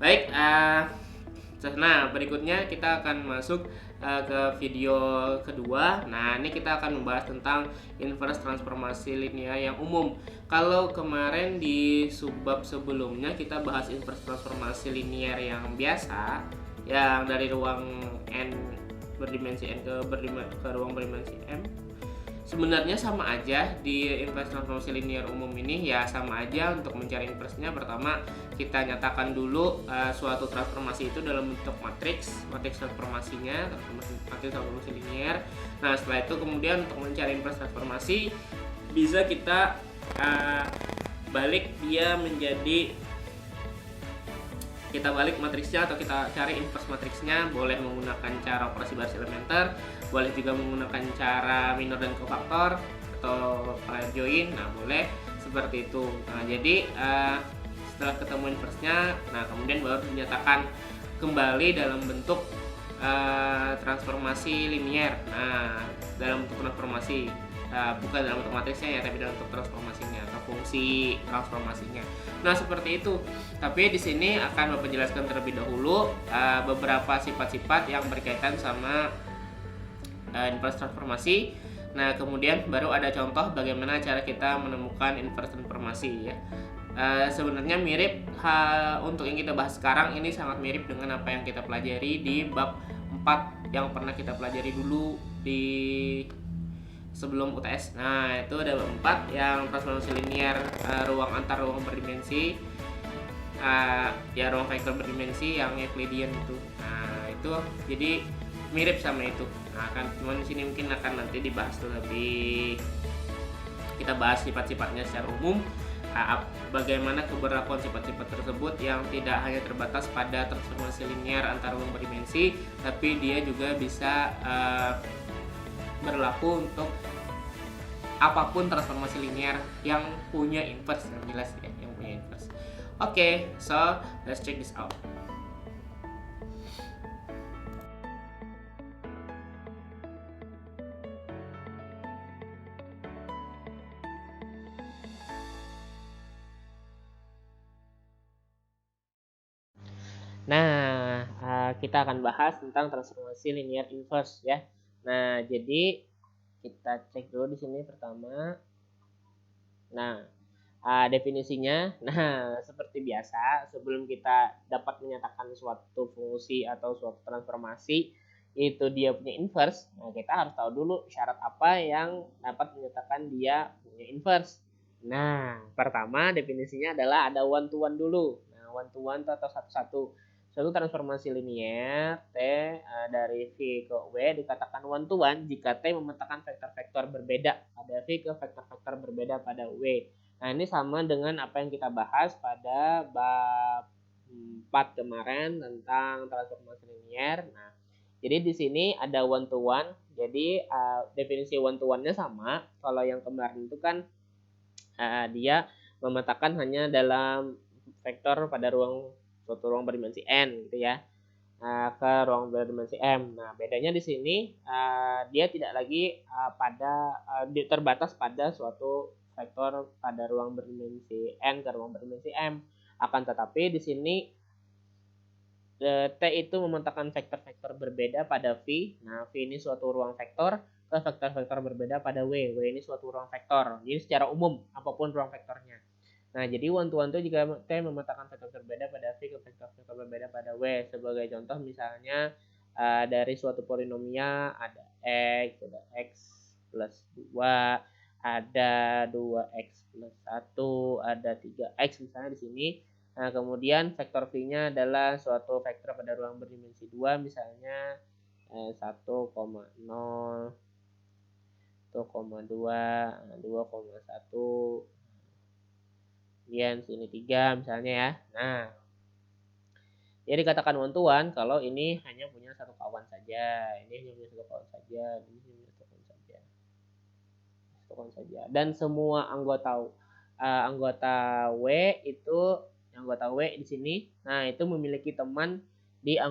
Baik, nah berikutnya kita akan masuk ke video kedua. Nah, ini kita akan membahas tentang inverse transformasi linear yang umum. Kalau kemarin di subbab sebelumnya kita bahas inverse transformasi linear yang biasa, yang dari ruang n berdimensi n ke ruang berdimensi m. Sebenarnya sama aja di inverse transformasi linear umum ini, ya sama aja. Untuk mencari inverse-nya, pertama kita nyatakan dulu suatu transformasi itu dalam bentuk matriks transformasinya, matriks transformasi linear. Nah, setelah itu kemudian untuk mencari inverse transformasi bisa kita balik dia menjadi, kita balik matriksnya atau kita cari inverse matriksnya. Boleh menggunakan cara operasi baris elementer, boleh juga menggunakan cara minor dan kofaktor atau join. Nah, boleh seperti itu. Nah, jadi setelah ketemu inverse-nya, nah kemudian baru dinyatakan kembali dalam bentuk transformasi linear. Nah, dalam bentuk transformasi, bukan dalam bentuk matriksnya ya, tapi dalam bentuk transformasinya atau fungsi transformasinya. Nah, seperti itu. Tapi di sini akan Bapak jelaskan terlebih dahulu beberapa sifat-sifat yang berkaitan sama inverse transformasi. Nah, kemudian baru ada contoh bagaimana cara kita menemukan inverse transformasi ya. Sebenarnya mirip untuk yang kita bahas sekarang ini sangat mirip dengan apa yang kita pelajari di bab 4 yang pernah kita pelajari dulu di sebelum UTS. Nah, itu ada bab 4 yang transformasi linear ruang antar ruang berdimensi, ya ruang vektor berdimensi yang Euclidean itu. Nah, itu jadi mirip sama itu. Nah, kan cuman di sini mungkin akan nanti dibahas lebih, kita bahas sifat-sifatnya secara umum, bagaimana keberlakuan sifat-sifat tersebut yang tidak hanya terbatas pada transformasi linear antar ruang berdimensi, tapi dia juga bisa berlaku untuk apapun transformasi linear yang punya inverse, yang jelas ya, yang punya inverse. Okay, so let's check this out. Nah, kita akan bahas tentang transformasi linear inverse ya. Nah, jadi kita cek dulu di sini pertama. Nah, definisinya. Nah, seperti biasa, sebelum kita dapat menyatakan suatu fungsi atau suatu transformasi itu dia punya inverse, nah kita harus tahu dulu syarat apa yang dapat menyatakan dia punya inverse. Nah, pertama definisinya adalah ada one to one dulu. Nah, one to one atau satu-satu. Suatu transformasi linear T dari V ke W dikatakan one to one jika T memetakan vektor-vektor berbeda pada V ke vektor-vektor berbeda pada W. Nah, ini sama dengan apa yang kita bahas pada bab 4 kemarin tentang transformasi linear. Nah, jadi di sini ada one to one. Jadi definisi one to one-nya sama. Kalau yang kemarin itu kan dia memetakan hanya dalam vektor pada suatu ruang berdimensi n gitu ya, ke ruang berdimensi m. Nah, bedanya di sini dia tidak lagi terbatas pada suatu vektor pada ruang berdimensi n ke ruang berdimensi m. Akan tetapi di sini T itu memetakan vektor-vektor berbeda pada V. Nah, V ini suatu ruang vektor ke vektor-vektor berbeda pada W. W ini suatu ruang vektor. Jadi secara umum apapun ruang vektornya. Nah, jadi one to one itu jika T memetakan vektor berbeda pada V ke vektor berbeda pada W. Sebagai contoh misalnya dari suatu polinomia ada X plus 2, ada 2X plus 1, ada 3X misalnya di sini. Nah, kemudian vektor V-nya adalah suatu vektor pada ruang berdimensi 2, misalnya 1,0, 1,2, 2,1, kemudian sini 3 misalnya ya. Nah, jadi dikatakan one to one kalau ini hanya punya satu kawan saja, ini hanya punya satu kawan saja, ini hanya punya satu kawan saja. Satu kawan saja. Dan semua anggota W itu anggota W di sini, nah itu memiliki teman di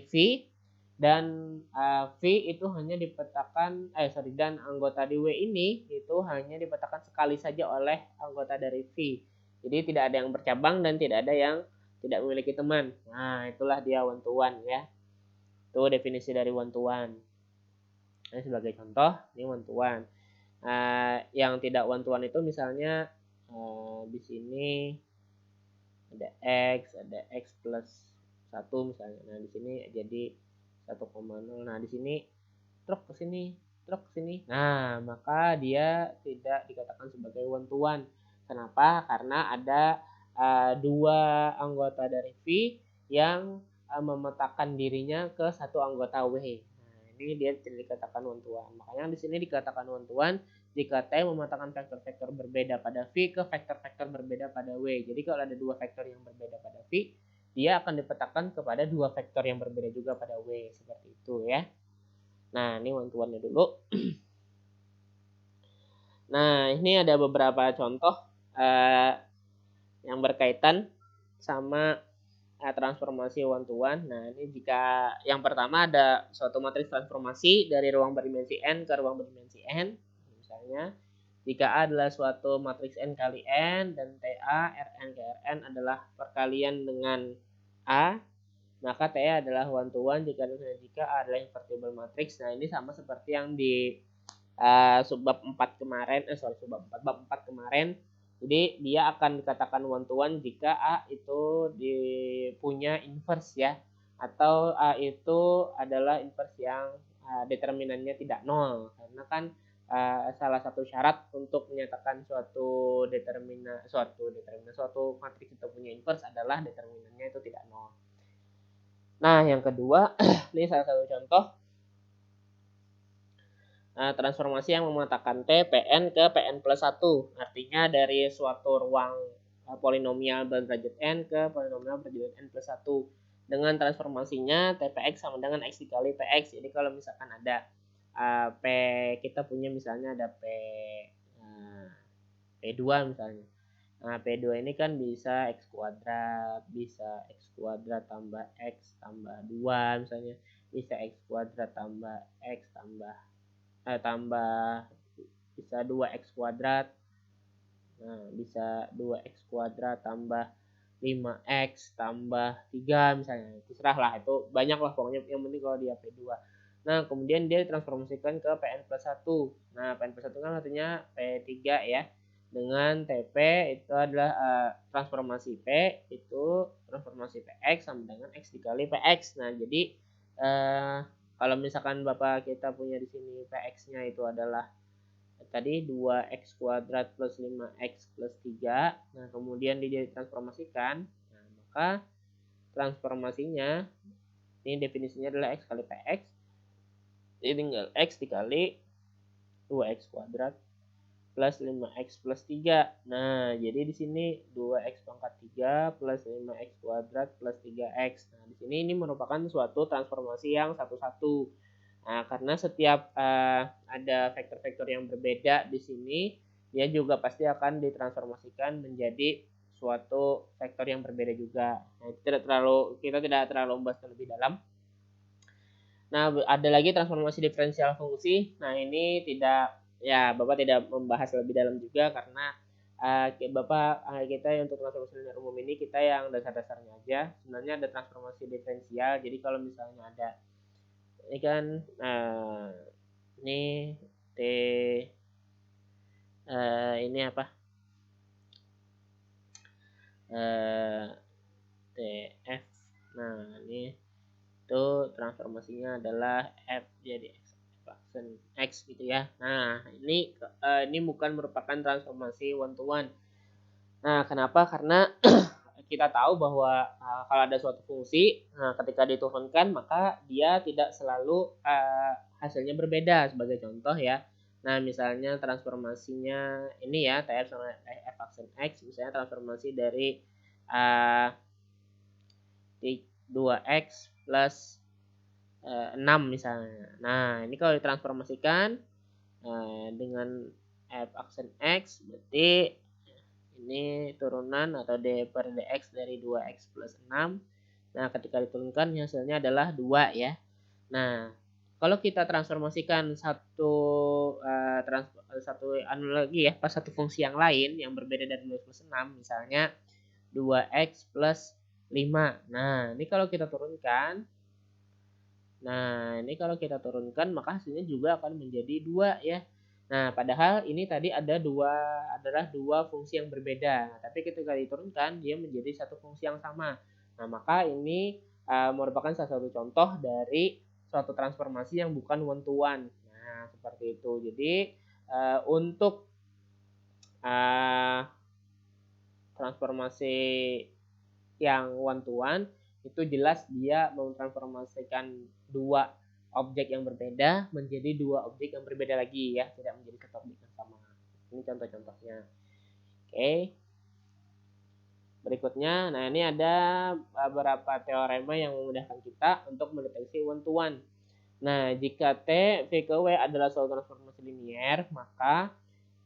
V, dan V itu hanya dipetakan dan anggota di W ini itu hanya dipetakan sekali saja oleh anggota dari V. Jadi tidak ada yang bercabang dan tidak ada yang tidak memiliki teman. Nah, itulah dia one to one ya. Itu definisi dari one to one. Ini sebagai contoh, ini one to one. Yang tidak one to one itu misalnya di sini ada x plus 1 misalnya. Nah, di sini jadi 1,0. Nah, di sini truk ke sini. Nah, maka dia tidak dikatakan sebagai one to one. Kenapa? Karena ada dua anggota dari V yang memetakan dirinya ke satu anggota W. Nah, ini dia tidak dikatakan one to one. Makanya di sini dikatakan one to one jika T memetakan vektor-vektor berbeda pada V ke vektor-vektor berbeda pada W. Jadi kalau ada dua vektor yang berbeda pada V, dia akan dipetakan kepada dua vektor yang berbeda juga pada W. Seperti itu ya. Nah, ini one to one-nya dulu. Nah, ini ada beberapa contoh yang berkaitan sama transformasi one to one. Nah, ini jika yang pertama ada suatu matriks transformasi dari ruang berdimensi n ke ruang berdimensi n. Misalnya, jika A adalah suatu matriks n kali n dan TA Rn ke Rn adalah perkalian dengan A, maka TA adalah one to one jika A adalah invertible matriks. Nah, ini sama seperti yang di subbab 4 kemarin, bab 4 kemarin. Jadi dia akan dikatakan one to one jika A itu punya inverse ya, atau A itu adalah inverse yang determinannya tidak nol. Karena kan salah satu syarat untuk menyatakan suatu matriks itu punya inverse adalah determinannya itu tidak nol. Nah, yang kedua, ini salah satu contoh transformasi yang memetakan T Pn ke Pn plus 1. Artinya dari suatu ruang polinomial berderajat N ke polinomial berderajat N plus 1. Dengan transformasinya Tpx sama dengan X dikali Px. Jadi kalau misalkan ada P, kita punya misalnya ada P2 misalnya. Nah, P2 ini kan bisa X kuadrat, bisa X kuadrat tambah X tambah 2 misalnya. Bisa X kuadrat tambah X tambah bisa 2x kuadrat. Nah, bisa 2x kuadrat tambah 5x tambah 3 misalnya. Terserah lah, itu banyak lah pokoknya, yang penting kalau dia P2. Nah, kemudian dia transformasikan ke Pn plus 1. Nah, Pn plus 1 kan artinya P3 ya. Dengan TP itu adalah transformasi P itu transformasi PX sama dengan X dikali PX. Nah, jadi kalau misalkan Bapak kita punya di sini Px-nya itu adalah tadi 2x kuadrat plus 5x plus 3. Nah, kemudian dia transformasikan. Nah, maka transformasinya ini definisinya adalah x kali Px. Jadi tinggal x dikali 2x kuadrat plus 5x plus 3. Nah, jadi di sini 2x pangkat 3 plus 5x kuadrat plus 3x. Nah, di sini ini merupakan suatu transformasi yang satu-satu. Nah, karena setiap ada vektor-vektor yang berbeda di sini, dia juga pasti akan ditransformasikan menjadi suatu vektor yang berbeda juga. Nah, kita tidak terlalu membahas lebih dalam. Nah, ada lagi transformasi diferensial fungsi. Nah, ini Bapak tidak membahas lebih dalam juga karena kita untuk transformasi linear umum ini kita yang dasar-dasarnya aja. Sebenarnya ada transformasi diferensial. Jadi kalau misalnya ada ini kan ini T ini apa? TF. Nah, ini itu transformasinya adalah F jadi X gitu ya. Nah, ini bukan merupakan transformasi one to one. Nah, kenapa? Karena kita tahu bahwa kalau ada suatu fungsi, ketika diturunkan maka dia tidak selalu hasilnya berbeda. Sebagai contoh ya, nah misalnya transformasinya ini ya TF sama F aksen X, misalnya transformasi dari 2x plus 6 misalnya. Nah, ini kalau ditransformasikan dengan F aksen X, berarti ini turunan atau d per dx dari 2x plus 6. Nah, ketika diturunkan hasilnya adalah 2 ya. Nah, kalau kita transformasikan satu analogi ya, pas satu fungsi yang lain yang berbeda dari 2 plus 6, misalnya 2x plus 5. Nah, ini kalau kita turunkan, maka hasilnya juga akan menjadi 2 ya. Nah, padahal ini tadi adalah dua fungsi yang berbeda. Tapi ketika diturunkan, dia menjadi satu fungsi yang sama. Nah, maka ini merupakan salah satu contoh dari suatu transformasi yang bukan one to one. Nah, seperti itu. Jadi, untuk transformasi yang one to one itu jelas dia mentransformasikan dua objek yang berbeda menjadi dua objek yang berbeda lagi ya, tidak menjadi satu objek yang sama. Ini contoh-contohnya. Oke. Berikutnya, nah ini ada beberapa teorema yang memudahkan kita untuk mendeteksi one to one. Nah, jika T V ke W adalah suatu transformasi linier, maka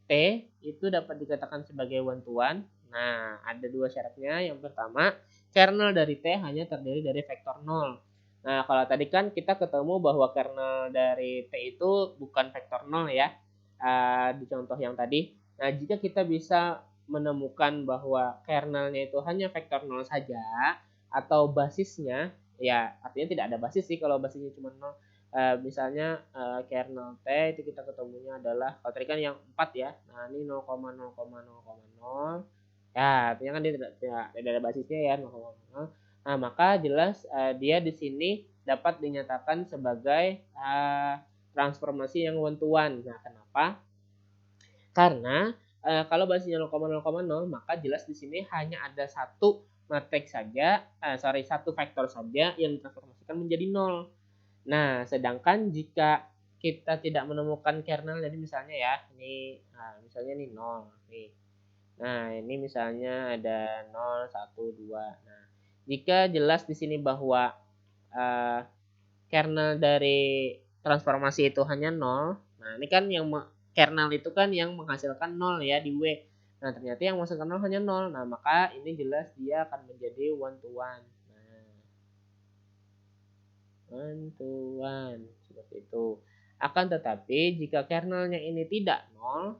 T itu dapat dikatakan sebagai one to one. Nah, ada dua syaratnya. Yang pertama, kernel dari T hanya terdiri dari vektor 0. Nah, kalau tadi kan kita ketemu bahwa kernel dari T itu bukan vektor 0 ya, di contoh yang tadi. Nah, jika kita bisa menemukan bahwa kernelnya itu hanya vektor 0 saja, atau basisnya, ya artinya tidak ada basis sih kalau basisnya cuma 0. Misalnya kernel T itu kita ketemunya adalah, kalau tadi kan yang 4 ya, nah ini 0,0,0,0, ya artinya kan dia tidak ada basisnya ya, 0,0. Nah, maka jelas dia di sini dapat dinyatakan sebagai transformasi yang one to one. Nah, kenapa? Karena kalau basisnya 0,0,0, maka jelas di sini hanya ada satu matriks saja, satu vektor saja yang ditransformasikan menjadi 0. Nah, sedangkan jika kita tidak menemukan kernel, jadi misalnya ya, ini misalnya ini 0 nih. Nah, ini misalnya ada 0, 1, 2. Nah, jika jelas di sini bahwa kernel dari transformasi itu hanya 0. Nah, ini kan yang kernel itu kan yang menghasilkan 0 ya di W. Nah, ternyata yang menghasilkan 0 hanya 0. Nah, maka ini jelas dia akan menjadi one to one. One to one seperti itu. Akan tetapi jika kernelnya ini tidak 0,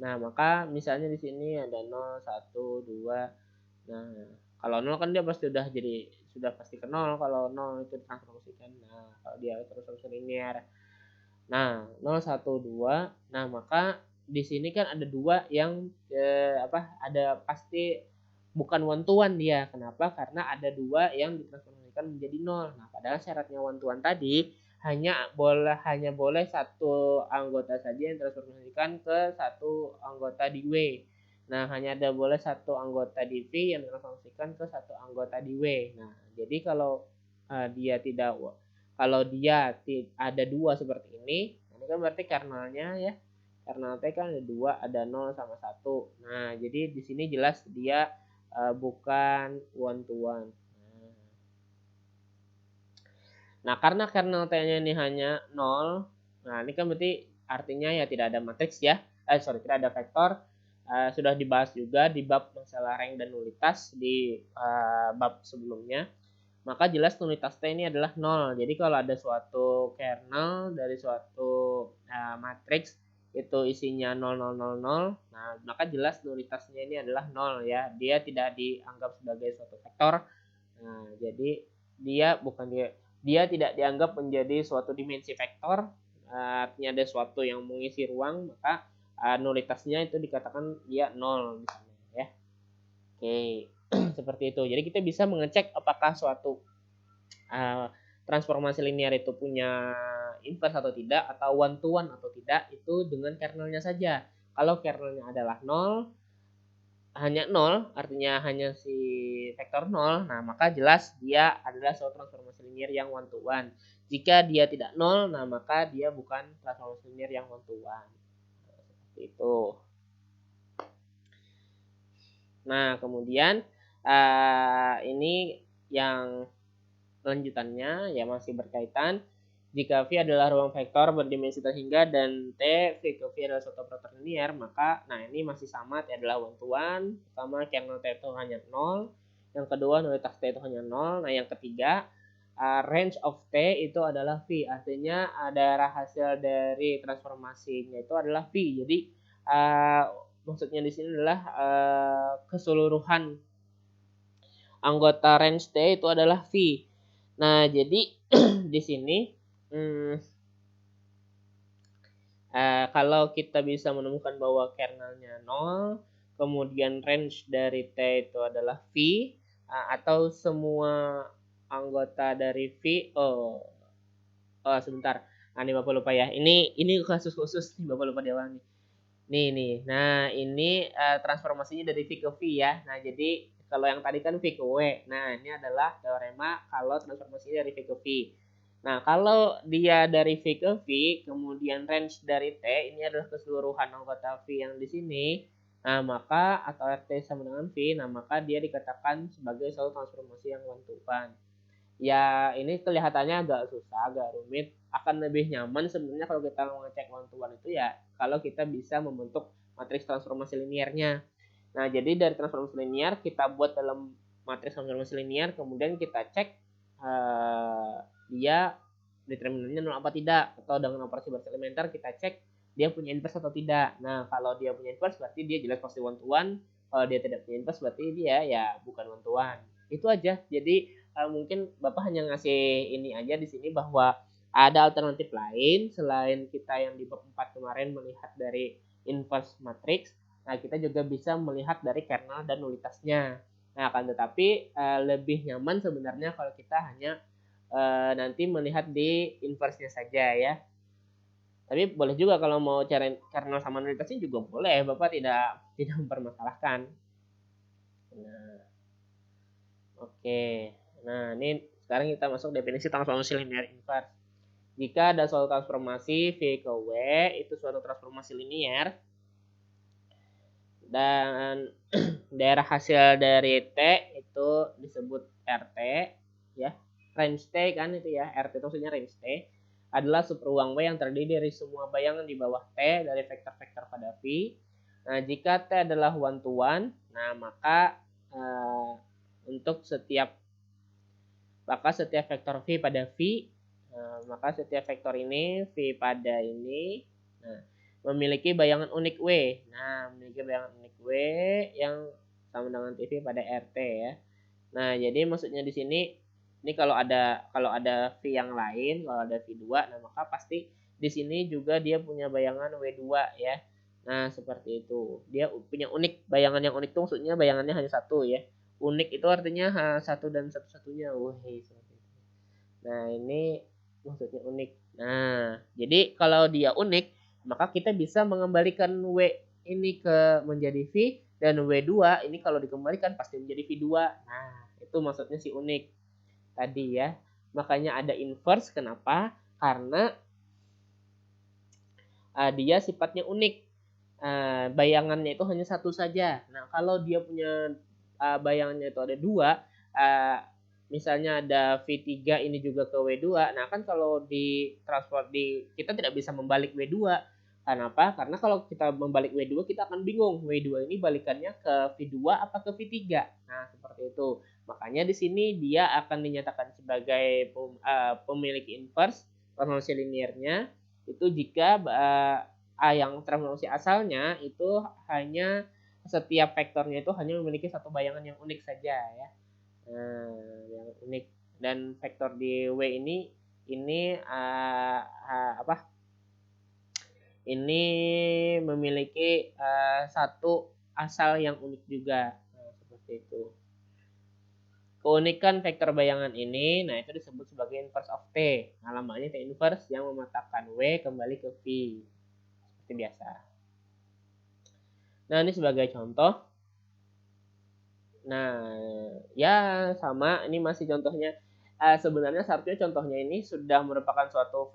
nah maka misalnya di sini ada 0, 1, 2. Nah, kalau 0 kan dia pasti sudah pasti ke 0 kalau 0 itu transformasikan. Nah, kalau dia transformasi linear. Nah, 0, 1, 2. Nah, maka di sini kan ada dua yang ada pasti bukan one to one dia. Kenapa? Karena ada dua yang ditransformasikan menjadi 0. Nah, padahal syaratnya one to one tadi hanya boleh satu anggota saja yang transformasikan ke satu anggota di W. Nah, hanya ada boleh satu anggota di V yang transformasikan ke satu anggota di W. Nah, jadi kalau dia ada dua seperti ini kan berarti kernelnya ya, kernel T kan ada dua, ada 0 sama 1. Nah, jadi di sini jelas dia bukan one to one. Nah, karena kernel T-nya ini hanya 0, nah ini kan berarti artinya ya tidak ada matriks ya. Tidak ada vektor. Sudah dibahas juga di bab masalah rank dan nulitas di bab sebelumnya. Maka jelas nulitas T ini adalah 0. Jadi kalau ada suatu kernel dari suatu matriks itu isinya 0, 0, 0, 0, nah maka jelas nulitasnya ini adalah 0 ya. Dia tidak dianggap sebagai suatu vektor. Nah, jadi dia tidak dianggap menjadi suatu dimensi vektor. Artinya ada suatu yang mengisi ruang, maka nulitasnya itu dikatakan dia 0 misalnya ya. Oke. Seperti itu. Jadi kita bisa mengecek apakah suatu transformasi linear itu punya inverse atau tidak, atau one to one atau tidak, itu dengan kernelnya saja. Kalau kernelnya adalah 0, hanya 0, artinya hanya si vektor 0, nah maka jelas dia adalah suatu transformasi linear yang one to one. Jika dia tidak 0, nah maka dia bukan transformasi linear yang one to one. Seperti itu. Nah, kemudian ini yang lanjutannya ya masih berkaitan. Jika V adalah ruang vektor berdimensi terhingga dan T V ke V adalah suatu operator linear, maka nah ini masih sama, T adalah one to one. Pertama, kernel T itu hanya 0. Yang kedua, nulitas T itu hanya 0. Nah, yang ketiga, range of T itu adalah V. Artinya ada hasil dari transformasinya itu adalah V. Jadi maksudnya di sini adalah keseluruhan anggota range T itu adalah V. Nah, jadi di sini kalau kita bisa menemukan bahwa kernelnya 0, kemudian range dari T itu adalah V, atau semua anggota dari V, sebentar, ini Bapak lupa ya, ini kasus khusus nih, Bapak lupa di awal nih. Nih, nah ini transformasinya dari V ke V ya. Nah jadi kalau yang tadi kan V ke W, nah ini adalah teorema kalau transformasinya dari V ke V. Nah, kalau dia dari V ke V, kemudian range dari T, ini adalah keseluruhan anggota V yang di sini. Nah, maka atau RT sama dengan V, nah maka dia dikatakan sebagai suatu transformasi yang one to one. Ya, ini kelihatannya agak susah, agak rumit. Akan lebih nyaman sebenarnya kalau kita mengecek one to one itu ya, kalau kita bisa membentuk matriks transformasi linearnya. Nah, jadi dari transformasi linear kita buat dalam matriks transformasi linear, kemudian kita cek dia determinannya 0 apa tidak, atau dengan operasi baris elementer kita cek dia punya inverse atau tidak. Nah, kalau dia punya inverse berarti dia jelas pasti one to one. Kalau dia tidak punya inverse berarti dia ya bukan one to one. Itu aja. Jadi mungkin Bapak hanya ngasih ini aja di sini bahwa ada alternatif lain selain kita yang di bab 4 kemarin melihat dari inverse matrix. Nah, kita juga bisa melihat dari kernel dan nulitasnya. Nah, akan tetapi lebih nyaman sebenarnya kalau kita hanya nanti melihat di inverse-nya saja ya. Tapi boleh juga kalau mau cari kernel sama nulitasnya juga boleh, Bapak tidak mempermasalahkan. Nah, oke. Nah, ini sekarang kita masuk definisi transformasi linear inverse. Jika ada suatu transformasi V ke W, itu suatu transformasi linear, dan daerah hasil dari T itu disebut RT ya. Range T kan itu ya, RT itu maksudnya range T adalah subruang W yang terdiri dari semua bayangan di bawah T dari vektor-vektor pada V. Nah, jika T adalah one to one, nah maka untuk setiap vektor V pada V, maka setiap vektor ini V pada ini memiliki bayangan unik W. Nah, memiliki bayangan unik W yang sama dengan TV pada RT ya. Nah, jadi maksudnya di sini ini kalau ada V yang lain, kalau ada V2, nah maka pasti di sini juga dia punya bayangan W2 ya. Nah, seperti itu. Dia punya unik, bayangan yang unik itu maksudnya bayangannya hanya satu ya. Unik itu artinya satu dan satu-satunya. Nah, ini maksudnya unik. Nah, jadi kalau dia unik, maka kita bisa mengembalikan W ini ke menjadi V, dan W2 ini kalau dikembalikan pasti menjadi V2. Nah, itu maksudnya si unik tadi ya. Makanya ada inverse. Kenapa? Karena dia sifatnya unik. Bayangannya itu hanya satu saja. Nah, kalau dia punya bayangannya itu ada dua, misalnya ada V3 ini juga ke W2. Nah, kan kalau di transport kita tidak bisa membalik W2. Kenapa? Karena kalau kita membalik W2 kita akan bingung. W2 ini balikannya ke V2 apa ke V3. Nah, seperti itu. Makanya di sini dia akan dinyatakan sebagai pemilik inverse transformasi linearnya itu jika yang transformasi asalnya itu hanya setiap vektornya itu hanya memiliki satu bayangan yang unik saja ya. Yang unik, dan vektor di W ini ini memiliki satu asal yang unik juga. Nah, seperti itu. Keunikan vektor bayangan ini, nah itu disebut sebagai inverse of T. Nah, namanya T inverse yang mematakan W kembali ke V. Seperti biasa. Nah, ini sebagai contoh. Nah, ya sama, ini masih contohnya. Sebenarnya seharusnya contohnya ini sudah merupakan suatu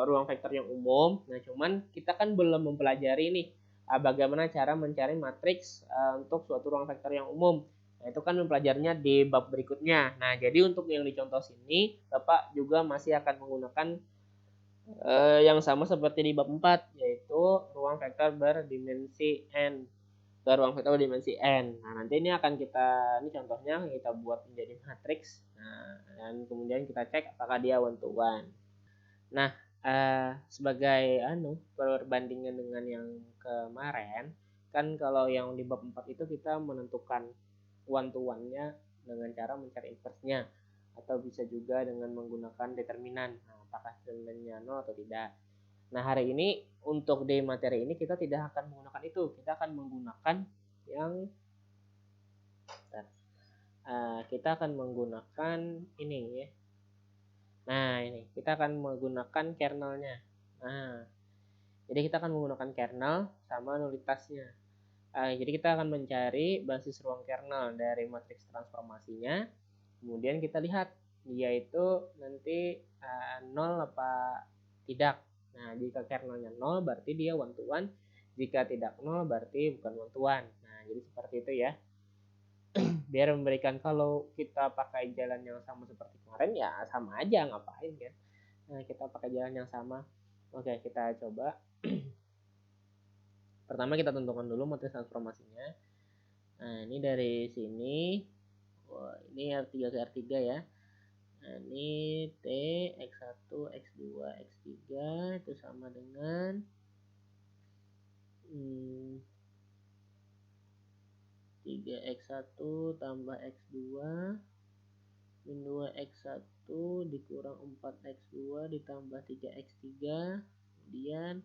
ruang vektor yang umum. Nah, cuman kita kan belum mempelajari nih bagaimana cara mencari matriks untuk suatu ruang vektor yang umum. Nah, itu kan mempelajarinya di bab berikutnya. Nah, jadi untuk yang dicontoh sini, Bapak juga masih akan menggunakan yang sama seperti di bab 4, yaitu ruang vektor berdimensi n ke ruang vektor berdimensi n. Nah, nanti ini akan ini contohnya kita buat menjadi matriks. Nah, dan kemudian kita cek apakah dia one to one. Nah, sebagai perbandingan dengan yang kemarin, kan kalau yang di bab 4 itu kita menentukan one to one-nya dengan cara mencari inverse-nya, atau bisa juga dengan menggunakan determinan. Nah, apakah determinannya 0 atau tidak. Nah, hari ini untuk di materi ini kita tidak akan menggunakan itu. Kita akan menggunakan yang kita akan menggunakan ini ya. Nah, ini kita akan menggunakan kernelnya. Nah, jadi kita akan menggunakan kernel sama nulitasnya. Jadi kita akan mencari basis ruang kernel dari matriks transformasinya. Kemudian kita lihat dia itu nanti 0 apa tidak. Nah, jika kernelnya 0 berarti dia one to one. Jika tidak 0 berarti bukan one to one. Nah, jadi seperti itu ya. Biar memberikan, kalau kita pakai jalan yang sama seperti kemarin ya sama aja, ngapain kan. Nah, kita pakai jalan yang sama. Oke, kita coba. Pertama kita tentukan dulu matriks transformasinya. Nah, ini dari sini. Wah, ini R3 ke R3 ya. Nah, ini T, X1, X2, X3 itu sama dengan 3X1 tambah X2 min 2X1 dikurang 4X2 ditambah 3X3, kemudian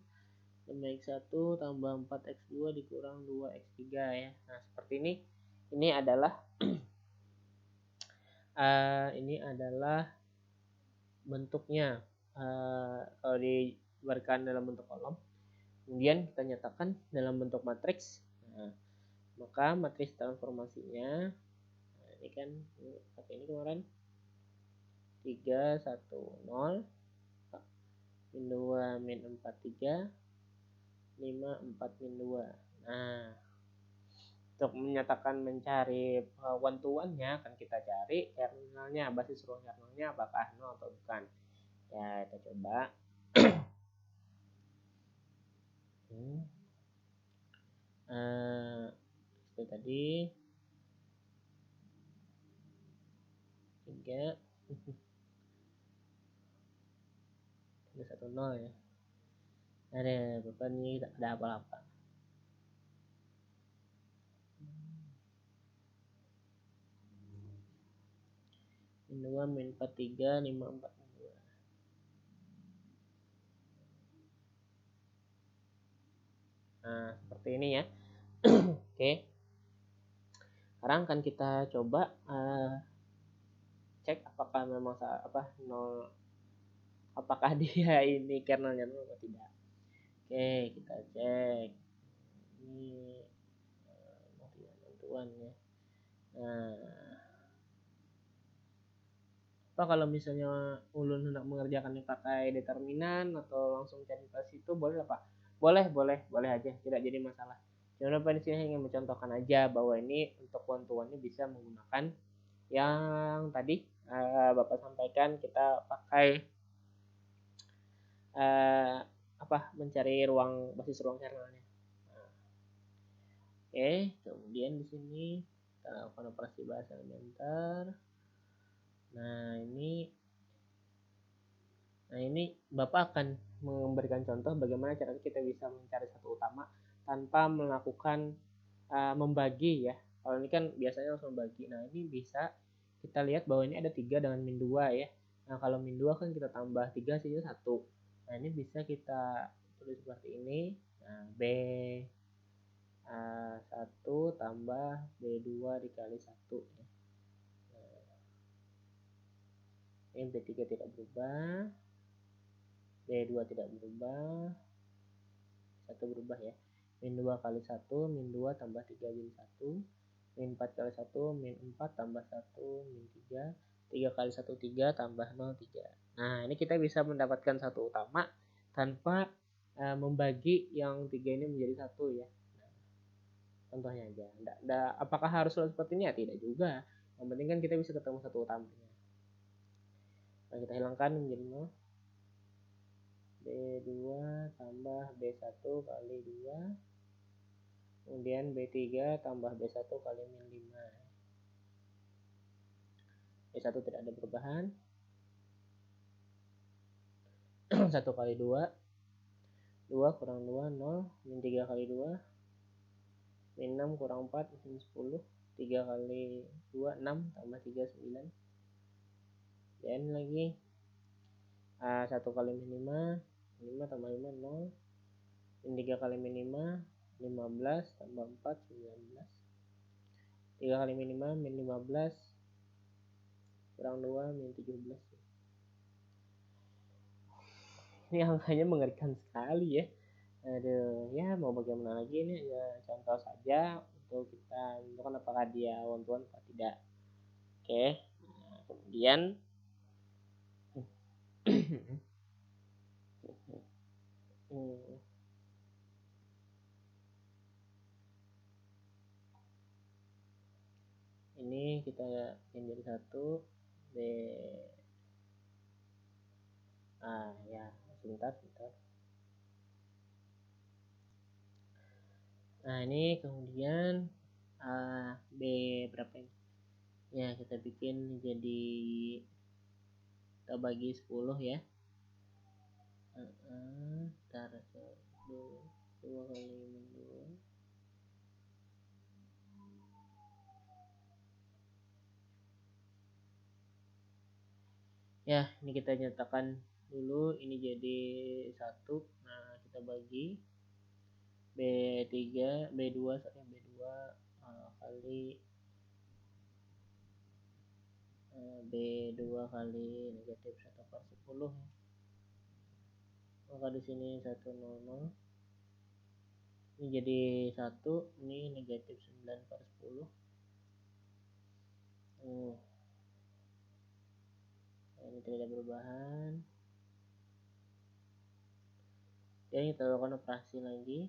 5X1 tambah 4X2 dikurang 2X3 ya. Nah, seperti ini. Ini adalah bentuknya. Kalau digambarkan dalam bentuk kolom, kemudian kita nyatakan dalam bentuk matriks. Nah, maka matriks transformasinya, nah ini kan pakai ini kemarin 3 1 0 min 2 min 4 3 5 4 min 2. Nah, untuk menyatakan mencari one to one nya akan kita cari kernelnya, basis ruang kernelnya apakah 0 atau bukan. Ya, kita coba. Itu tadi 3 1 0 ya. Ada Bapak ini ada apa-apa. Min 2 min 4 3 5 4 min 2. Nah, seperti ini ya. Oke. Sekarang kan kita coba cek apakah memang 0, apakah dia ini kernelnya 0 atau tidak. Oke, kita cek. Ini bantuan ya. Nah, apa kalau misalnya ulun hendak mengerjakannya pakai determinan atau langsung cari pas itu boleh apa? Boleh aja, tidak jadi masalah. Cuma Pak di sini ingin mencontohkan aja bahwa ini untuk one-to-one ini bisa menggunakan yang tadi Bapak sampaikan, kita pakai mencari basis ruang kernelnya. Nah, oke, kemudian di sini kita lakukan operasi bahasa elementer. Nah, ini Bapak akan memberikan contoh bagaimana cara kita bisa mencari satu utama tanpa melakukan membagi ya. Kalau ini kan biasanya langsung membagi. Nah, ini bisa kita lihat bahwa ini ada 3 dengan min 2 ya. Nah, kalau min 2 kan kita tambah 3 sih 1. Nah, ini bisa kita tulis seperti ini. Nah, B 1 tambah B2 dikali 1 ya. Nah, ini B3 tidak berubah, B2 tidak berubah, 1 berubah ya. Min 2 kali 1 min 2 tambah 3 min 1, min 4 kali 1 min 4 tambah 1 min 3, 3 kali 1 3 tambah 0 3. Nah, ini kita bisa mendapatkan satu utama tanpa membagi yang 3 ini menjadi 1 ya. Nah, contohnya aja. Apakah harus seperti ini? Ya tidak juga. Yang penting kan kita bisa ketemu satu utamanya. Nah, kita hilangkan menjadi 0. B2 tambah B1 kali 2, kemudian B3 tambah B1 kali min 5. B1 tidak ada perubahan. 1 kali 2, 2 kurang 2 0, min 3 kali 2, min 6 kurang 4 min 10, 3 kali 2 6 tambah 3 9. Dan lagi 1 kali min 5 tambah 5 0. Min 3 kali min 5 15 tambah 4 19. 3 kali min 5 min 15 kurang 2 min 17. Ini angkanya mengerikan sekali ya. Aduh, ya mau bagaimana lagi, ini ya contoh saja untuk kita menentukan apakah dia one to one atau tidak. Oke. Nah, kemudian ini kita bikin jadi 1 B. Ya sebentar. Nah ini kemudian B berapa ini ya, kita bikin jadi, kita bagi 10 ya. Ntar 2 kali min 2. Ya ini kita nyatakan dulu ini jadi 1. Nah kita bagi B2 kali B2 kali negatif 1/10 ya. Maka di sini 100. Ini jadi 1, ini negatif 9/10. Ini tidak ada perubahan. Jadi kita lakukan operasi lagi.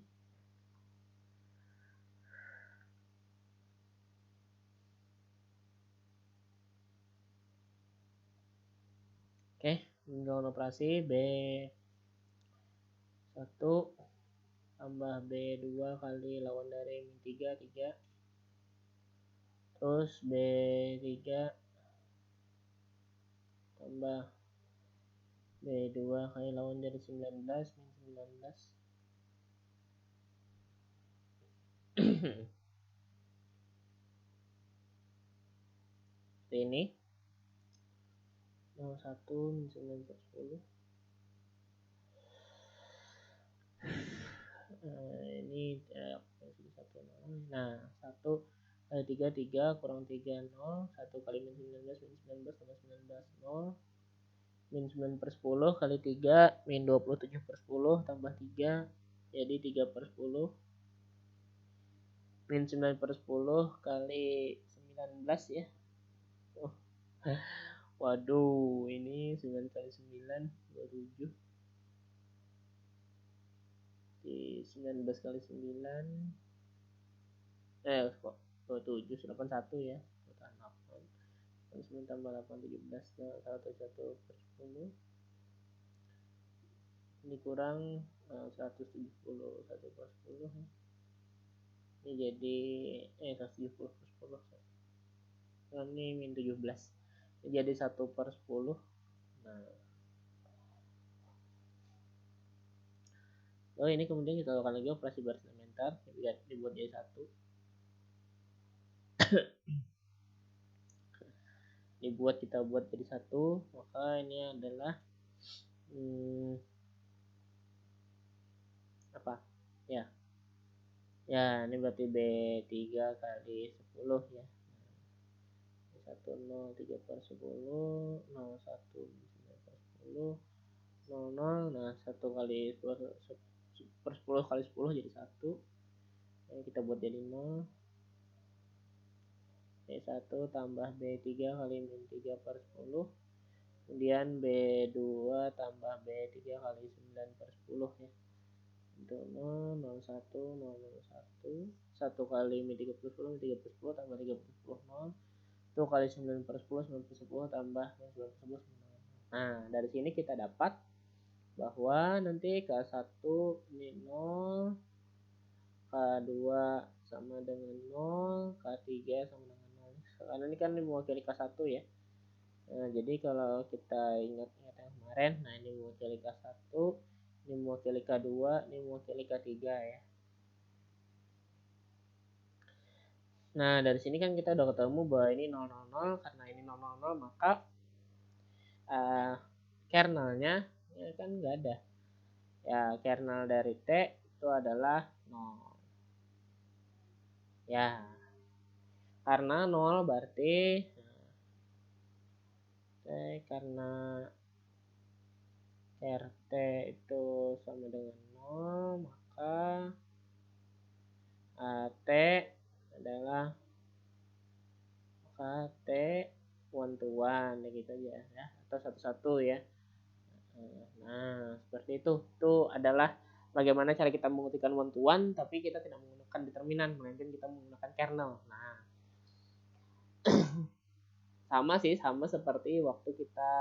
Oke, melakukan operasi B1 tambah B2 kali lawan dari min 3 3. Terus B3 tambah B2 kali lawan dari 19 min 19. Ini 01 min 9/10. Ini 1 0. Nah 1 kali 3 3 kurang 3 0. 1 kali min 19 min 19 tambah 19 0. Min 9/10 kali 3 min 27/10 tambah 3 jadi 3/10. Min 9/10 kali 19 ya. Waduh, ini 9 kali 9 27. Di 19 kali 9 kok 27 81 ya. 9 tambah 8 17 1/10. Ini kurang 170 1/10. Ini jadi 170/10. Ini min 17. Ini jadi 1/10. Nah. Ini kemudian kita lakukan lagi operasi baris elementer, dibuat jadi 1. Kita buat jadi 1, maka ini adalah apa? Ya, ini berarti B3 kali 10 ya. 1 0 3/10 0 1 9/10 0 0. Nah 1 kali 10 kali 10 jadi 1. Ini kita buat jadi 0. B1 tambah B3 kali min 3/10. Kemudian B2 tambah B3 kali 9/10 ya. Untuk 0 0 1 0 0 1. 1 kali min 3/10 min 3/10 tambah 3/10 0. 1 kali 9/10 9/10 tambah 9/10. Nah dari sini kita dapat bahwa nanti K1 ini 0, K2 sama dengan 0, K3 sama dengan 0. Karena ini kan mewakili K1 ya. Nah, jadi kalau kita ingat yang kemarin, nah ini mewakili K1, ini mewakili K2, ini mewakili K3 ya. Nah, dari sini kan kita udah ketemu bahwa ini 000, karena ini 000 maka kernelnya ya kan nggak ada. Ya, kernel dari T itu adalah 0. Ya, karena 0 berarti T karena RT itu sama dengan 0, maka T adalah T one to one gitu aja ya, atau satu-satu ya. Nah, seperti itu. Itu adalah bagaimana cara kita membuktikan one to one tapi kita tidak menggunakan determinan, melainkan kita menggunakan kernel. Nah, sama seperti waktu kita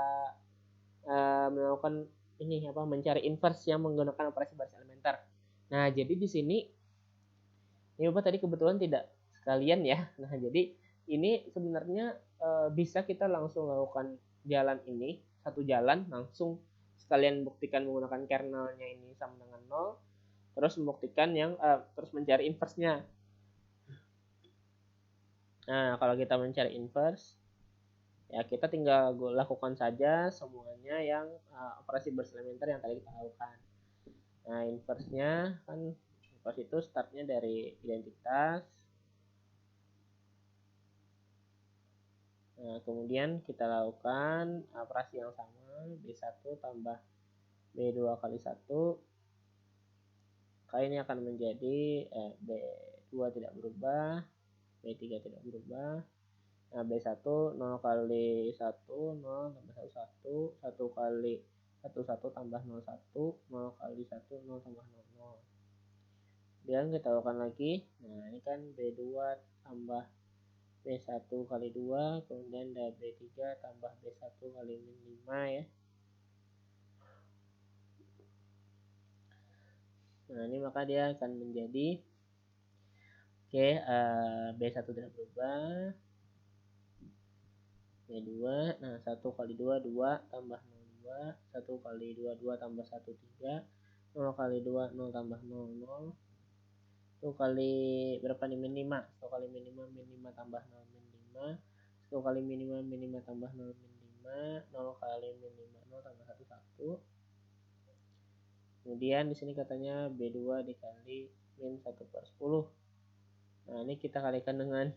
melakukan mencari inverse yang menggunakan operasi baris elementer. Nah, jadi di sini ini Bapak tadi kebetulan tidak sekalian ya. Nah, jadi ini sebenarnya bisa kita langsung lakukan jalan ini, satu jalan langsung sekalian buktikan menggunakan kernelnya ini sama dengan 0, terus membuktikan yang terus mencari inverse-nya. Nah, kalau kita mencari inverse, ya kita tinggal lakukan saja semuanya yang operasi baris elementer yang tadi kita lakukan. Nah, inverse-nya kan inverse itu startnya dari identitas. Nah, kemudian kita lakukan operasi yang sama, B1 tambah B2 kali 1. Kali ini akan menjadi B2 tidak berubah, B3 tidak berubah. Nah, B1 0 kali 1, 0 tambah 1, 1, 1 kali 1, 1 tambah 0, 1, 0 kali 1, 0 tambah 0, 0. Kemudian kita lakukan lagi. Nah, ini kan B2 tambah B1 kali 2, kemudian ada B3 tambah B1 kali min 5 ya. Nah, ini maka dia akan menjadi B1 tidak berubah, B2, nah 1 kali 2, 2 tambah 0, 2, 1 kali 2, 2 tambah 1, 3, 0 kali 2, 0 tambah 0, 0, 1 kali berapa nih, min 5, 1 kali min 5, min 5 tambah 0, min 5, 1 kali min 5, min 5 tambah 0, min 5, 0 kali min 5, 0 tambah 1, 1. Kemudian di sini katanya B2 dikali min 1 per 10. Nah, ini kita kalikan dengan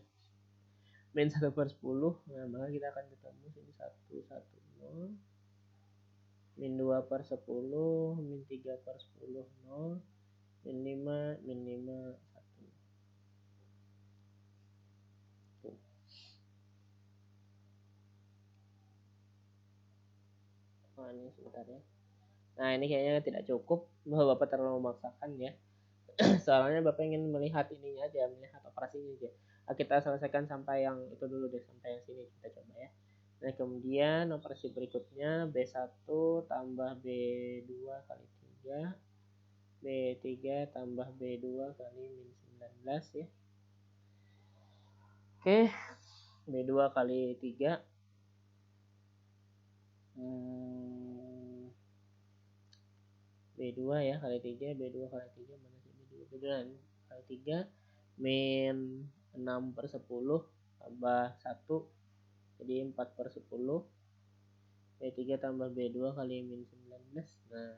min 1 per 10. Nah, maka kita akan ketemu sini 1, 1, 0. Min 2 per 10, min 3 per 10, 0. Min 5, min 5, 1. Tuh. Nah, ini sebentar ya. Nah, ini kayaknya tidak cukup, bahwa Bapak terlalu memaksakan ya. Soalnya Bapak ingin melihat ininya aja, melihat operasinya aja. Nah, kita selesaikan sampai yang itu dulu deh, sampai yang sini kita coba ya. Nah, kemudian operasi berikutnya B1 tambah B2 kali 3, B3 tambah B2 kali min 19 ya. Oke, B2 kali 3. B2 ya kali 3, B2 kali 3 mana sih B2? B2 kali 3 min 6 per 10 tambah 1 jadi 4 per 10. B3 tambah B2 kali min 19. Nah,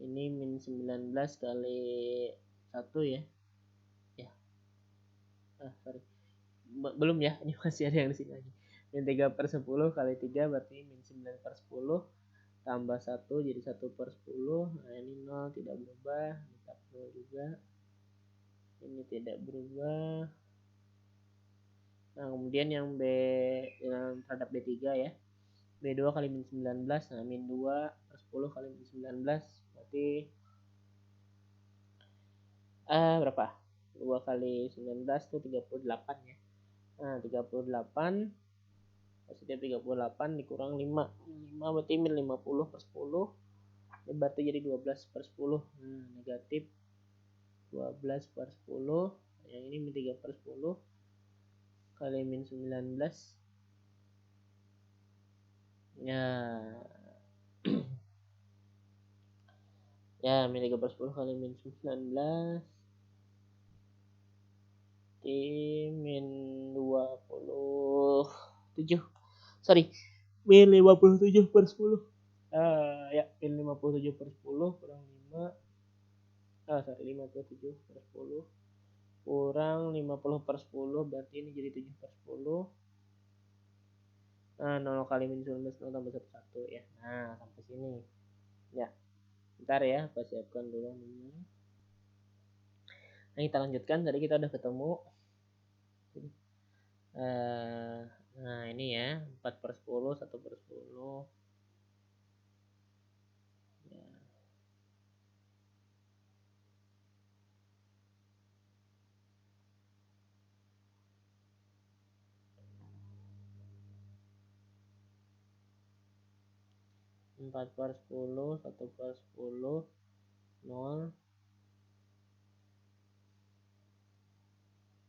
ini min 19 kali 1 ya. Ya. Sorry. Belum ya, ini masih ada yang di sini lagi. Min 3 per 10 kali 3 berarti min 9 per 10 tambah 1 jadi 1 per 10. Nah, ini 0 tidak berubah, tetap 0 juga. Ini tidak berubah. Nah, kemudian yang B yang terhadap B3 ya. B2 kali min 19. Nah, min 2 per 10 kali min 19 berarti berapa? 2 kali 19 itu 38 ya. Nah, 38 positif 38 dikurang 5. 5 berarti min 50 per 10. Ini berarti jadi 12 per 10. Nah, negatif 12 per 10. Yang ini min 3 per 10 kali min 19. Ya. Ya, min 3 per 10 kali min 19. min 27. Sorry, min 57 per 10. Ya, min 57 per 10 kurang 5. Sorry, 57 per 10 kurang 50 per 10, berarti ini jadi 7 per 10. 0 kali min 19, 0 tambah 1, 1 ya. Nah, sampai sini. Ya, bentar ya, aku siapkan dulu ini. Nah, kita lanjutkan. Tadi kita udah ketemu. Nah, ini ya, 4 per 10, 1 per 10. Ya. Empat per 10, 1 per 10, 0.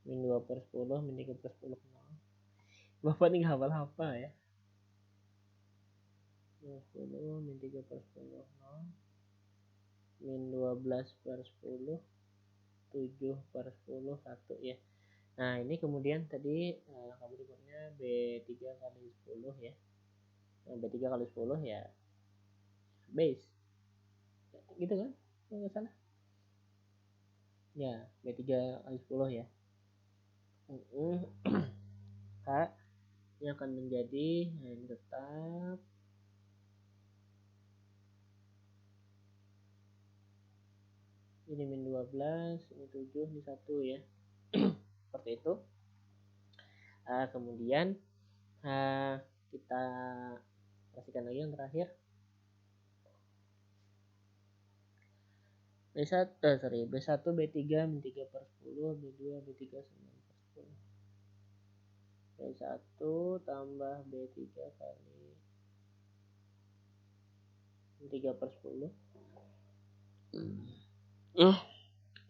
Min 2 per 10, min 3 per 10, 0. Bapak nih hafal apa ya? 10, min 3 per 10, 0. Min 12 per 10, 7 per 10, 1 ya. Nah, ini kemudian tadi berikutnya B3 kali 10 ya. Nah, B3 kali 10 ya base. Gitu kan? Nggak salah. Ya, B3 kali 10 ya. Kak, ini akan menjadi ini tetap ini min 12, ini 7, ini 1 ya. Seperti itu. Kemudian kita pastikan lagi yang terakhir. B1, B3, min 3 per 10, B2, B3, 9 per 10. B1 tambah B3 kali min 3 per 10.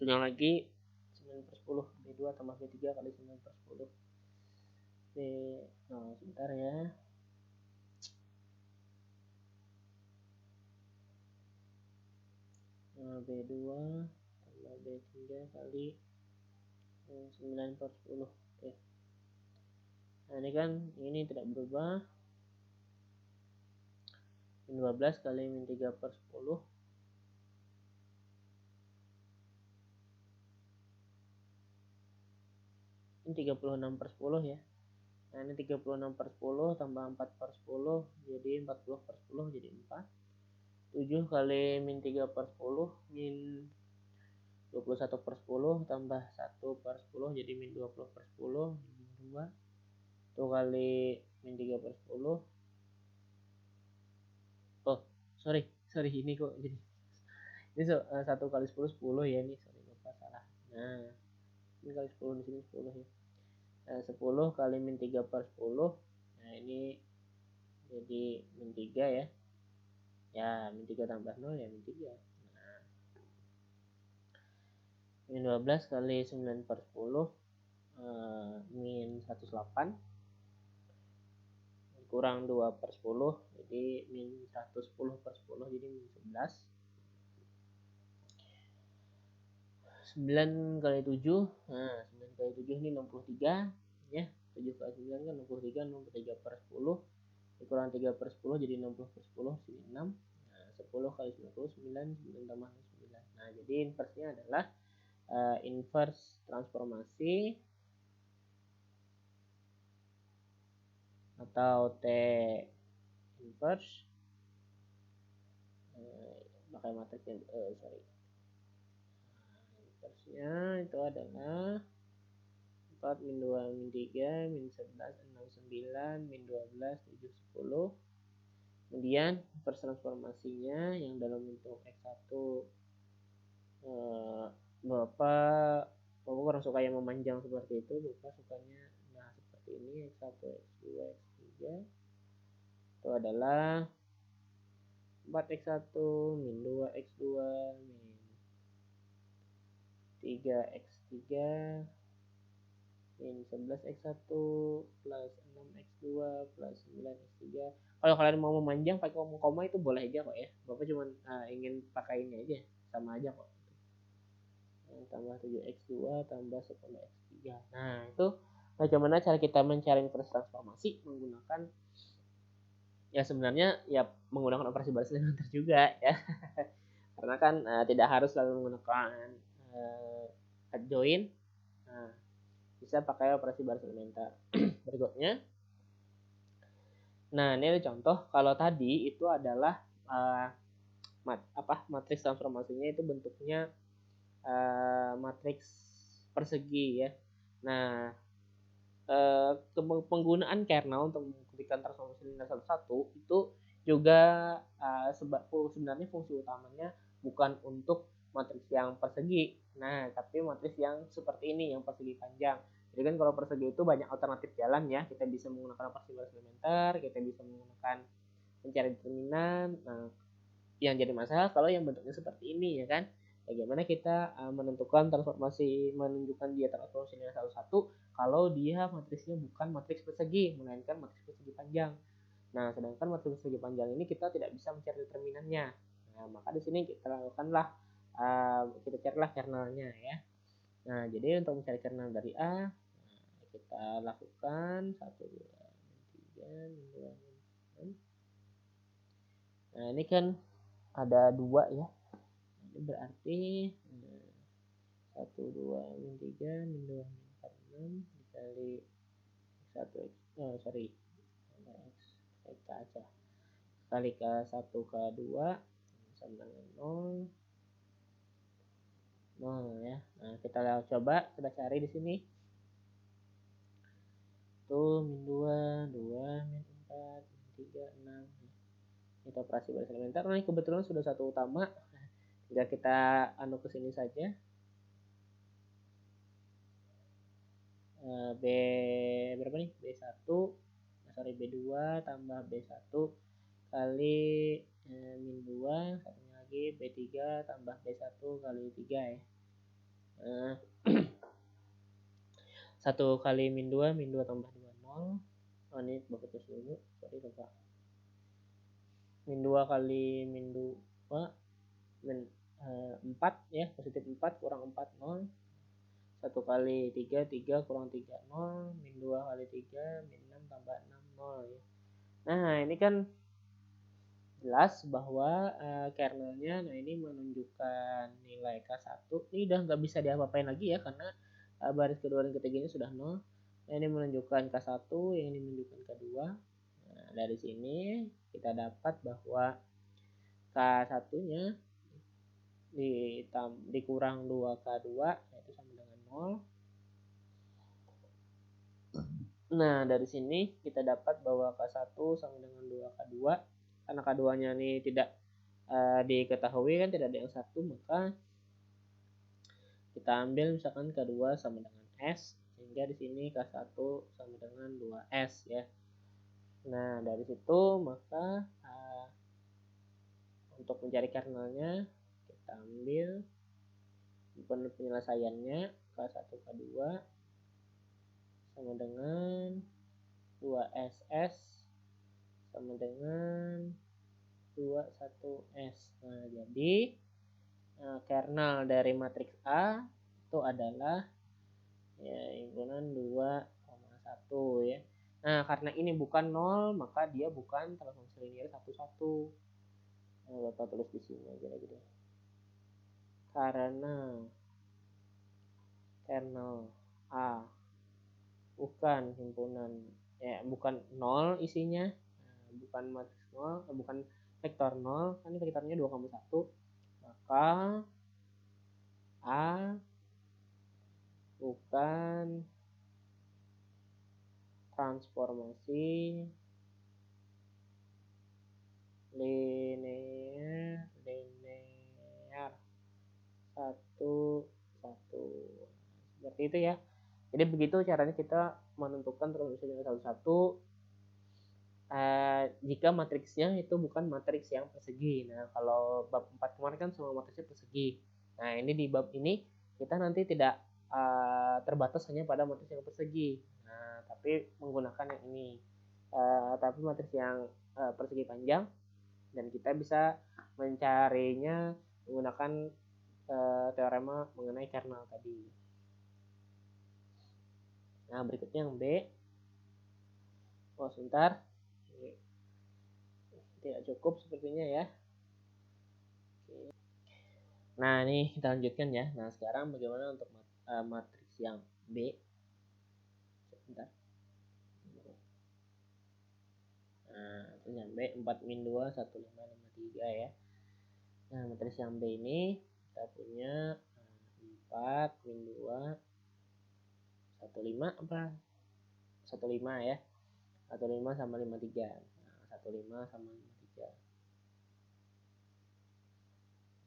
Tinggal lagi 9 per 10. B2 tambah B3 kali 9 per 10. Sebentar ya. B2 tambah B3 kali 9 per 10. Oke. Nah, ini kan ini tidak berubah. Min 12 kali min 3 per 10. Ini 36 per 10 ya. Nah, ini 36 per 10 tambah 4 per 10 jadi 40 per 10 jadi 4. 7 kali min 3 per 10 min 21 per 10 tambah 1 per 10 jadi min 20 per 10 2. 1 kali min 3 per 10. Sorry ini kok jadi ini 1 kali 10 10 ya, ini sorry lupa salah. Nah, ini kali 10 di sini 10 ya. 10 kali min 3 per 10. Nah, ini jadi min 3 ya. Ya, min 3 tambah 0 ya min 3. Nah, min 12 kali 9 per 10 min 108 kurang 2 per 10 jadi min 110 per 10 jadi min 11. 9 kali 7. Nah, 9 kali 7 ini 63 ya. 7 kali 9 kan 63, 63 per 10 kurang 3 per 10 jadi 60 per 10 sini 6. Nah, 10 kali 90 9, 9 tambah 9. Nah, jadi inversnya adalah inverse transformasi atau T inverse pakai matriks inverse-nya itu adalah 4 min 2 min 3 min 11 6 9 min 12 7 10. Kemudian inverse transformasinya yang dalam bentuk X1 Bapak kurang suka yang memanjang seperti itu. Bapak sukanya seperti ini X1 X2 X3 itu adalah 4x1 min 2x2 min 3x3 min 11x1 plus 6x2 plus 9x3. Kalau kalian mau memanjang pakai koma itu boleh aja kok ya. Bapak cuma ingin pakai ini aja, sama aja kok. tambah 7x2 tambah 10x3. Nah, itu bagaimana cara kita mencari inverse transformasi menggunakan ya sebenarnya ya menggunakan operasi baris elementer juga ya. Karena kan tidak harus selalu menggunakan adjoint. Nah, bisa pakai operasi baris elementer. Berikutnya, nah ini ada contoh. Kalau tadi itu adalah matriks transformasinya itu bentuknya matriks persegi ya. Nah, penggunaan kernel untuk membuktikan transformasi linear satu-satu itu juga sebenarnya fungsi utamanya bukan untuk matriks yang persegi. Nah, tapi matriks yang seperti ini, yang persegi panjang. Jadi kan kalau persegi itu banyak alternatif jalan ya. Kita bisa menggunakan operasi baris elementer, kita bisa menggunakan mencari determinan. Nah, yang jadi masalah kalau yang bentuknya seperti ini ya kan. Bagaimana kita menentukan transformasi, menunjukkan dia transformasi linear satu-satu kalau dia matriksnya bukan matriks persegi, melainkan matriks persegi panjang. Nah, sedangkan matriks persegi panjang ini kita tidak bisa mencari determinannya. Nah, maka di sini kita lakukanlah kita carilah kernelnya ya. Nah, jadi untuk mencari kernel dari A, kita lakukan 1, 2, 3, 2, 6. Nah, ini kan ada 2 ya. Ini berarti 1, 2, min 3, min 2, min 4, 6 dikali 1 x aja. Kali ke 1 ke 2 sama dengan 0 ya. Nah, kita coba kita cari di sini. Tuh min 2, 2, min 4, min 3, 6. Itu operasi baris elementer. Nah, ini kebetulan sudah satu utama. Tinggal kita anu ke sini saja. B berapa nih? B1 B2 tambah B1 kali min 2, satunya lagi B3 tambah B1 kali 3 ya. 1 kali min 2 tambah 2 0. Oh, ini bapak tulis dulu, sorry lupa. Min 2 kali min 2 min 4 ya, positif 4 kurang 4 0. 1 kali 3 kurang 3 0, min 2 kali 3 min 6 tambah 6 0 ya. Nah, ini kan jelas bahwa kernelnya nah ini menunjukkan nilai K1. Ini udah nggak bisa diapa-apain lagi ya karena baris kedua dan ketiganya sudah 0. Nah, ini menunjukkan K1, yang ini menunjukkan K2. Nah, dari sini kita dapat bahwa K1-nya dikurang 2K2 yaitu sama dengan 0. Nah, dari sini kita dapat bahwa K1 sama dengan 2K2. Karena K2-nya ini tidak diketahui kan, tidak ada yang satu, maka kita ambil misalkan K2 sama dengan S, sehingga di sini K1 sama dengan 2S ya. Nah, dari situ maka untuk mencari kernelnya kita ambil penyelesaiannya K1 K2 sama dengan 2SS sama dengan 21S. Nah, jadi kernel dari matriks A itu adalah ya himpunan 2,1 ya. Nah, karena ini bukan 0, maka dia bukan transformasi linear 1-1. Nah, Bapak tulis di sini aja lagi deh. Karena kernel A bukan himpunan ya, bukan 0 isinya, bukan matriks 0, bukan vektor 0, kan ini vektornya 2,1, maka A bukan transformasi linear 1-1. Seperti itu ya. Jadi begitu caranya kita menentukan transformasi linear 1-1 jika matriksnya itu bukan matriks yang persegi. Nah, kalau bab 4 kemarin kan semua matriksnya persegi. Nah, ini di bab ini kita nanti tidak terbatas hanya pada matriks yang persegi. Nah, tapi menggunakan yang ini. Tapi matriks yang persegi panjang, dan kita bisa mencarinya menggunakan teorema mengenai kernel tadi. Nah, berikutnya yang B. Oh, sebentar. Ini tidak cukup sepertinya ya. Oke. Nah, ini kita lanjutkan ya. Nah, sekarang bagaimana untuk matriks yang B? Sebentar. Nah, matriks yang B 4 min 2 1 5 5 3 ya. Nah, matriks yang B ini kita punya 4 min 2 1 5 apa? 1 5 ya. 1 5 sama 5 3. Nah, 1 5 sama 5 3.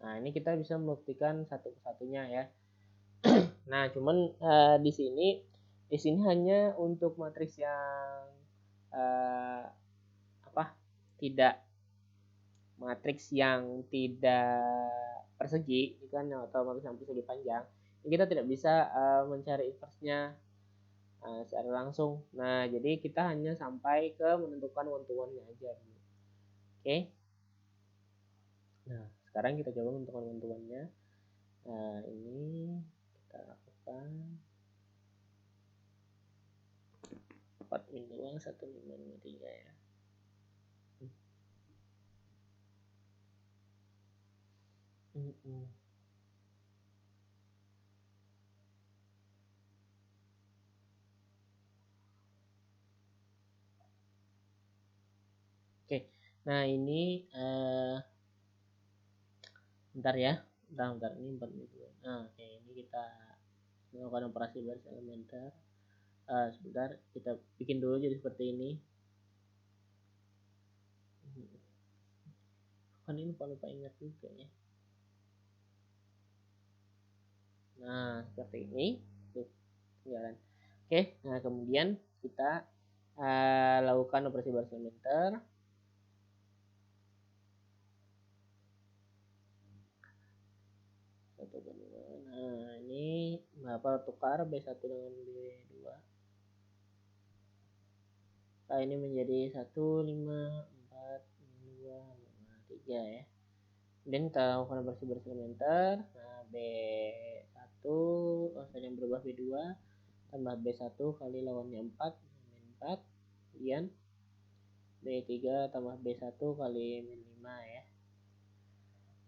Nah, ini kita bisa membuktikan satu kesatunya ya. Nah, cuman di sini hanya untuk matriks yang tidak matriks yang tidak persegi, itu kan atau matriks yang persegi panjang. Ini kita tidak bisa mencari inverse-nya secara langsung. Nah, jadi kita hanya sampai ke menentukan one-to-one-nya aja. Oke. Nah, sekarang kita coba menentukan one-to-one-nya. Nah, ini kita lakukan 4 min 2 1 5 5 3 ya. Oke, nah ini bentar ya, bentar ini 4 min 2. Nah, oke, ini kita melakukan operasi baris elementer. Sebentar, kita bikin dulu jadi seperti ini. Kan ini lupa ingat juga ya. Nah, seperti ini. Tuh, jalan. Oke, nah kemudian kita lakukan operasi baris elementer. Nah, ini Bapak tukar B1 dengan B2. Nah, ini menjadi 1 5 4 2 5 3 ya. Dan kita lakukan operasi baris elementer. Nah, B1 yang berubah B2 tambah B1 kali lawannya 4 min 4. Kemudian B3 tambah B1 kali min 5 ya.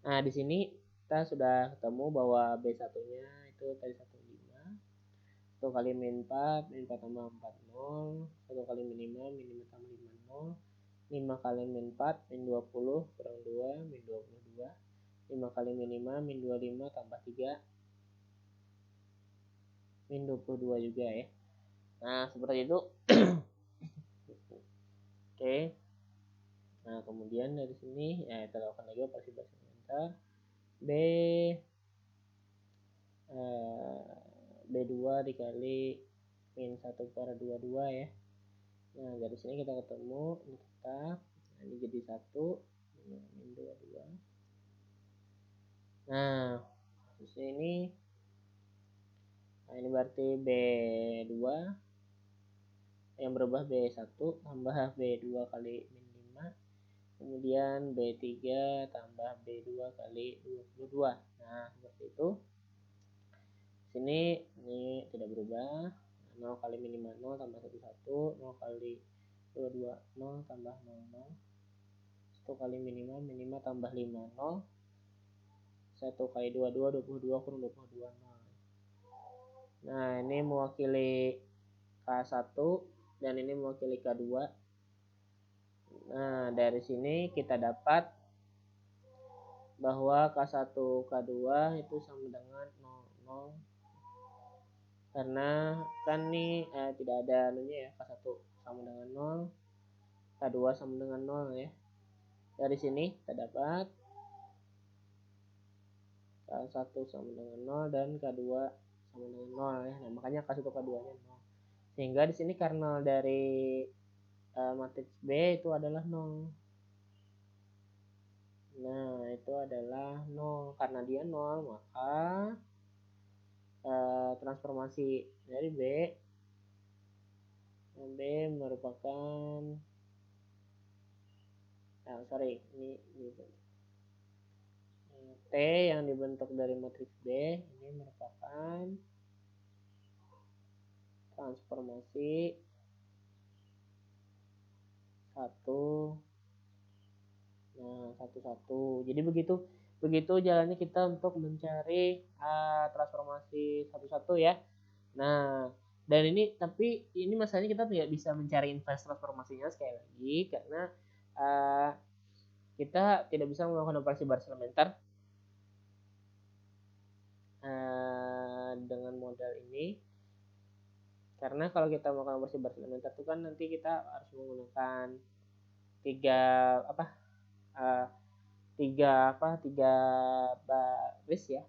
Nah, di sini kita sudah ketemu bahwa B1-nya itu tadi 15. 1 kali min 4, min 4 tambah 4 0. 1 kali min 5, min 5 tambah 5 0. 5 kali min 4, min 20 kurang 2, min 22. 5 kali min 5, min 25 tambah 3, min 22 juga ya. Nah, seperti itu. Oke. Nah, kemudian dari sini ya kita lakukan lagi operasi baris elementer. B2 dikali min 1 per 22 ya. Nah, dari sini kita ketemu ini tetap. Nah, ini jadi 1 min 22. Nah, kasusnya ini nah, ini berarti B2 yang berubah B1 tambah B2 kali min 5. Kemudian B3 tambah B2 kali 22. Nah, seperti itu. Sini ini tidak berubah. 0 kali min 5 0 tambah 1 1, 0 kali 22 0 tambah 0 0. 1 kali min 5 min 5 tambah 5 0. 1 kali 22 22 kurang 22 0. Nah, ini mewakili K1 dan ini mewakili K2. Nah, dari sini kita dapat bahwa K1 K2 itu sama dengan 0 0. Karena kan nih tidak ada anunya ya, K1 sama dengan 0, K2 sama dengan 0 ya. Dari sini kita dapat K1 sama dengan 0 dan K2 sama dengan 0 ya. Nah, makanya K1 K2-nya 0. Sehingga di sini kernel dari matriks B itu adalah 0. Nah, itu adalah 0. Karena dia 0, maka transformasi dari B merupakan ini T yang dibentuk dari matriks B ini merupakan transformasi satu. Nah, satu-satu. Jadi begitu jalannya kita untuk mencari transformasi satu-satu ya. Nah, dan tapi ini masalahnya kita tidak bisa mencari inverse transformasinya sekali lagi karena kita tidak bisa melakukan operasi baris elementer dengan modal ini. Karena kalau kita melakukan operasi baris elementer itu kan nanti kita harus menggunakan tiga baris ya.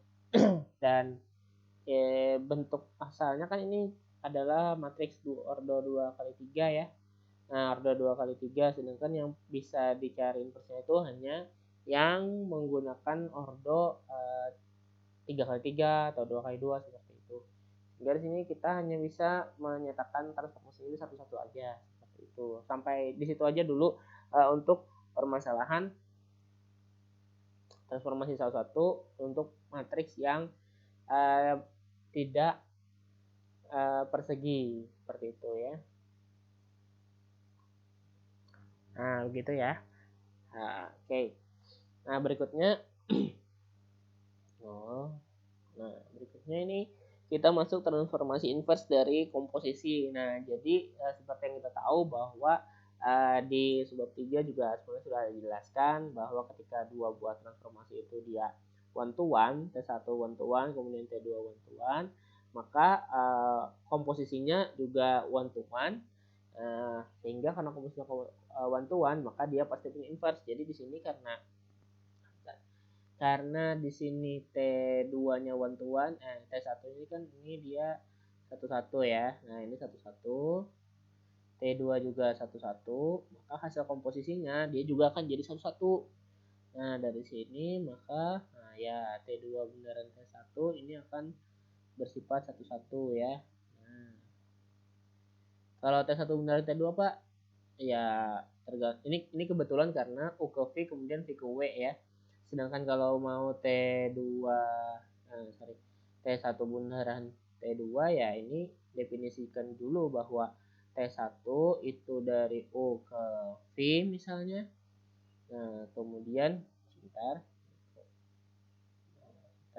Dan bentuk asalnya kan ini adalah matriks ordo 2 kali 3 ya. Nah, ordo 2 kali 3, sedangkan yang bisa dicari inversnya itu hanya yang menggunakan ordo 3 kali 3 atau 2 kali 2 seperti itu. Dari sini kita hanya bisa menyatakan transformasi ini satu-satu aja seperti itu. Sampai di situ aja dulu untuk permasalahan transformasi satu-satu untuk matriks yang tidak persegi seperti itu ya. Nah, begitu ya. Nah, oke. Nah, berikutnya berikutnya ini kita masuk transformasi inverse dari komposisi. Nah, jadi seperti yang kita tahu bahwa di subbab 3 juga sebenarnya sudah dijelaskan bahwa ketika dua buah transformasi itu dia one to one, T1 one to one, kemudian T2 one to one, maka komposisinya juga one to one. Sehingga karena komposisinya one to one, maka dia pasti punya inverse. Jadi di sini karena di sini T2-nya one to one, T1 ini kan ini dia satu-satu ya. Nah, ini satu-satu. T2 juga satu-satu, maka hasil komposisinya dia juga akan jadi satu-satu. Nah, dari sini maka ya T2 bundaran T1 ini akan bersifat satu-satu ya. Nah, kalau T1 bundaran T2 Pak, ya ini kebetulan karena U ke V kemudian V ke W ya. Sedangkan kalau mau T1 bundaran T2 ya ini definisikan dulu bahwa T1 itu dari U ke V misalnya. Nah, kemudian sebentar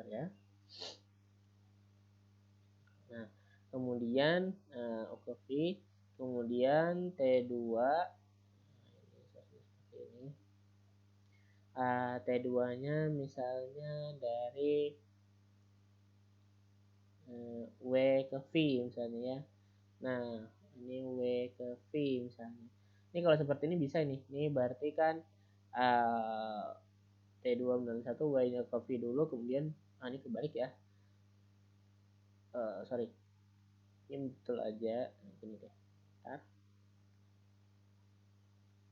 ya. Nah, kemudian U ke V, kemudian T2 T2-nya misalnya dari W ke V misalnya ya. Nah, ini W ke V misalnya. Ini kalau seperti ini bisa nih. Ini berarti kan T2 menang 1, W-nya ke V dulu, kemudian ini kebalik ya. Sorry. Ini betul aja. Ini deh. Bentar.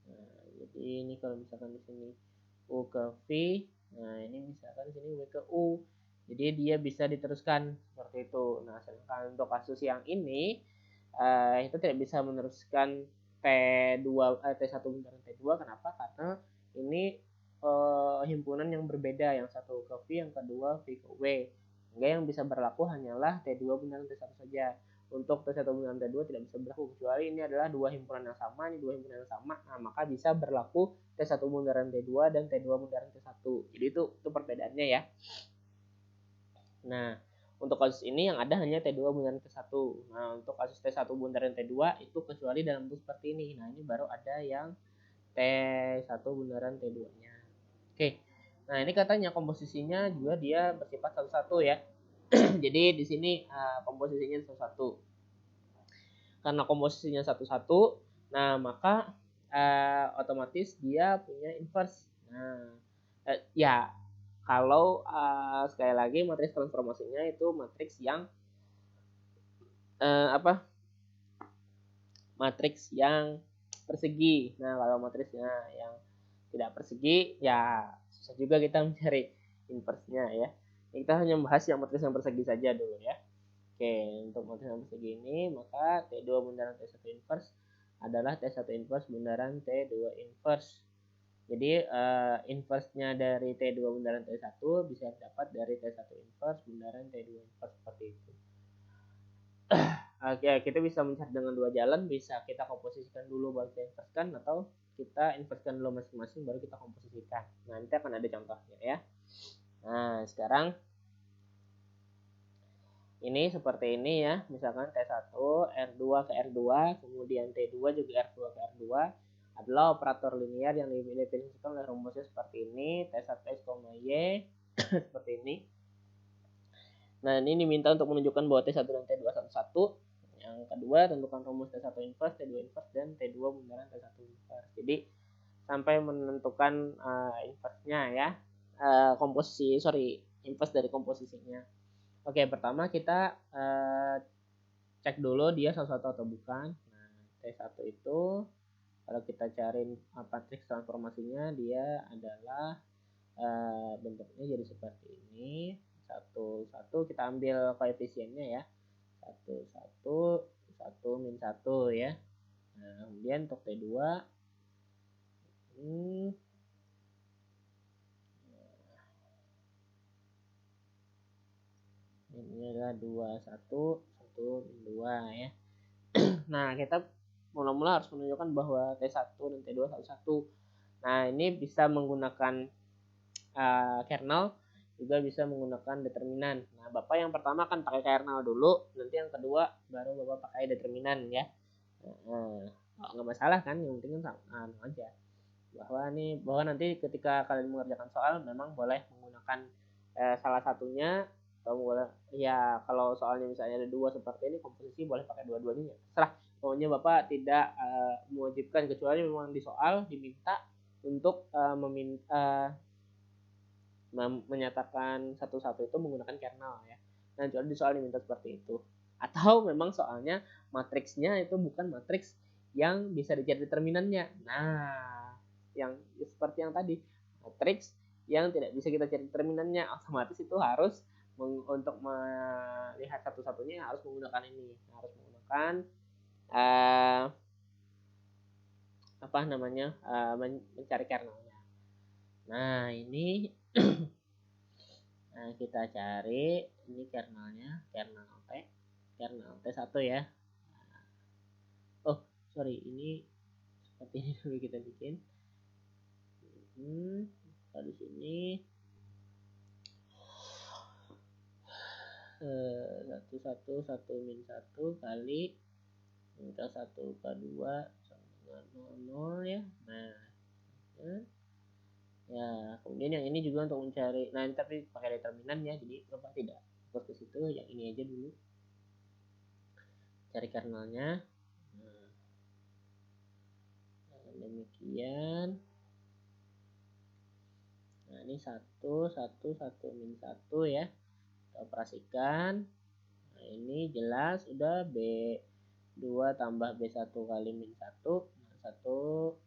Nah, jadi ini kalau misalkan di sini U ke V, nah ini misalkan di sini W ke U. Jadi dia bisa diteruskan seperti itu. Nah, sedangkan untuk kasus yang ini itu tidak bisa meneruskan T1 bundaran T2. Kenapa? Karena ini himpunan yang berbeda, yang satu ke V, yang kedua V ke W. Sehingga yang bisa berlaku hanyalah T2 bundaran T1 saja. Untuk T1 bundaran T2 tidak bisa berlaku kecuali ini adalah dua himpunan yang sama, ini dua himpunan yang sama. Nah, maka bisa berlaku T1 bundaran T2 dan T2 bundaran T1. Jadi itu perbedaannya ya. Nah, untuk kasus ini yang ada hanya T2 bundaran T1. Nah, untuk kasus T1 bundaran T2 itu kecuali dalam bentuk seperti ini. Nah, ini baru ada yang T1 bundaran T2-nya. Oke. Nah, ini katanya komposisinya juga dia bersifat satu-satu ya. Jadi di sini komposisinya satu-satu. Karena komposisinya satu-satu, nah maka otomatis dia punya inverse. Nah, ya kalau sekali lagi matriks transformasinya itu matriks yang matriks yang persegi. Nah, kalau matriksnya yang tidak persegi, ya susah juga kita mencari inverse-nya ya. Kita hanya membahas yang matriks yang persegi saja dulu ya. Oke, untuk matriks yang persegi ini, maka T2 bundaran T1 inverse adalah T1 inverse bundaran T2 inverse. Jadi inverse-nya dari T2 bundaran T1 bisa dapat dari T1 inverse bundaran T2 inverse seperti itu. Oke, kita bisa mencari dengan dua jalan, bisa kita komposisikan dulu baru kita inversekan, atau kita inversekan dulu masing-masing baru kita komposisikan. Nah, nanti akan ada contohnya ya. Nah, sekarang ini seperti ini ya, misalkan T1 R2 ke R2, kemudian T2 juga R2 ke R2 adalah operator linear yang didefinisikan oleh rumusnya seperti ini, T1 X, Y seperti ini. Nah, ini diminta untuk menunjukkan bahwa T1 dan T2 satu-satu. Yang kedua, tentukan rumus T1 inverse, T2 inverse, dan T2 bundaran T1 inverse. Jadi, sampai menentukan inverse-nya ya. Inverse dari komposisinya. Oke, pertama kita cek dulu dia satu-satu atau bukan. Nah, T1 itu kalau kita cari matriks transformasinya, dia adalah bentuknya jadi seperti ini. Satu kita ambil koefisiennya ya, 1 min 1 ya. Nah, kemudian untuk T2 ini adalah 2 1 min 2 ya. Nah, kita mula-mula harus menunjukkan bahwa T1 dan T2 satu-satu. Nah, ini bisa menggunakan kernel, juga bisa menggunakan determinan. Nah, Bapak yang pertama kan pakai kernel dulu, nanti yang kedua baru Bapak pakai determinan ya. Nggak masalah kan, yang penting kan sama aja. Bahwa nanti ketika kalian mengerjakan soal memang boleh menggunakan salah satunya, atau boleh ya kalau soalnya misalnya ada dua seperti ini komposisi boleh pakai dua-duanya, terserah. Pokoknya Bapak tidak mewajibkan, kecuali memang di soal diminta untuk menyatakan satu-satu itu menggunakan kernel ya. Nah, jadi di soal diminta seperti itu. Atau memang soalnya matriksnya itu bukan matriks yang bisa dicari determinannya. Nah, yang seperti yang tadi, matriks yang tidak bisa kita cari determinannya, otomatis itu harus untuk melihat satu-satunya harus menggunakan ini, harus menggunakan mencari kernelnya. Nah, ini nah, kita cari ini kernelnya, kernel T1 ya. Oh, sorry, ini seperti ini dulu kita bikin. Kalau di sini 1 min 1 kali minta 1 ke 2 sama dengan 0 ya. Nah, ya kemudian yang ini juga untuk mencari, nah ini tapi pakai determinan ya, jadi Bapak tidak fokus ke situ, yang ini aja dulu cari kernelnya. Nah, demikian. Nah, ini 1 min 1 ya, kita operasikan. Nah, ini jelas udah B2 tambah B1 kali min 1. Nah, 1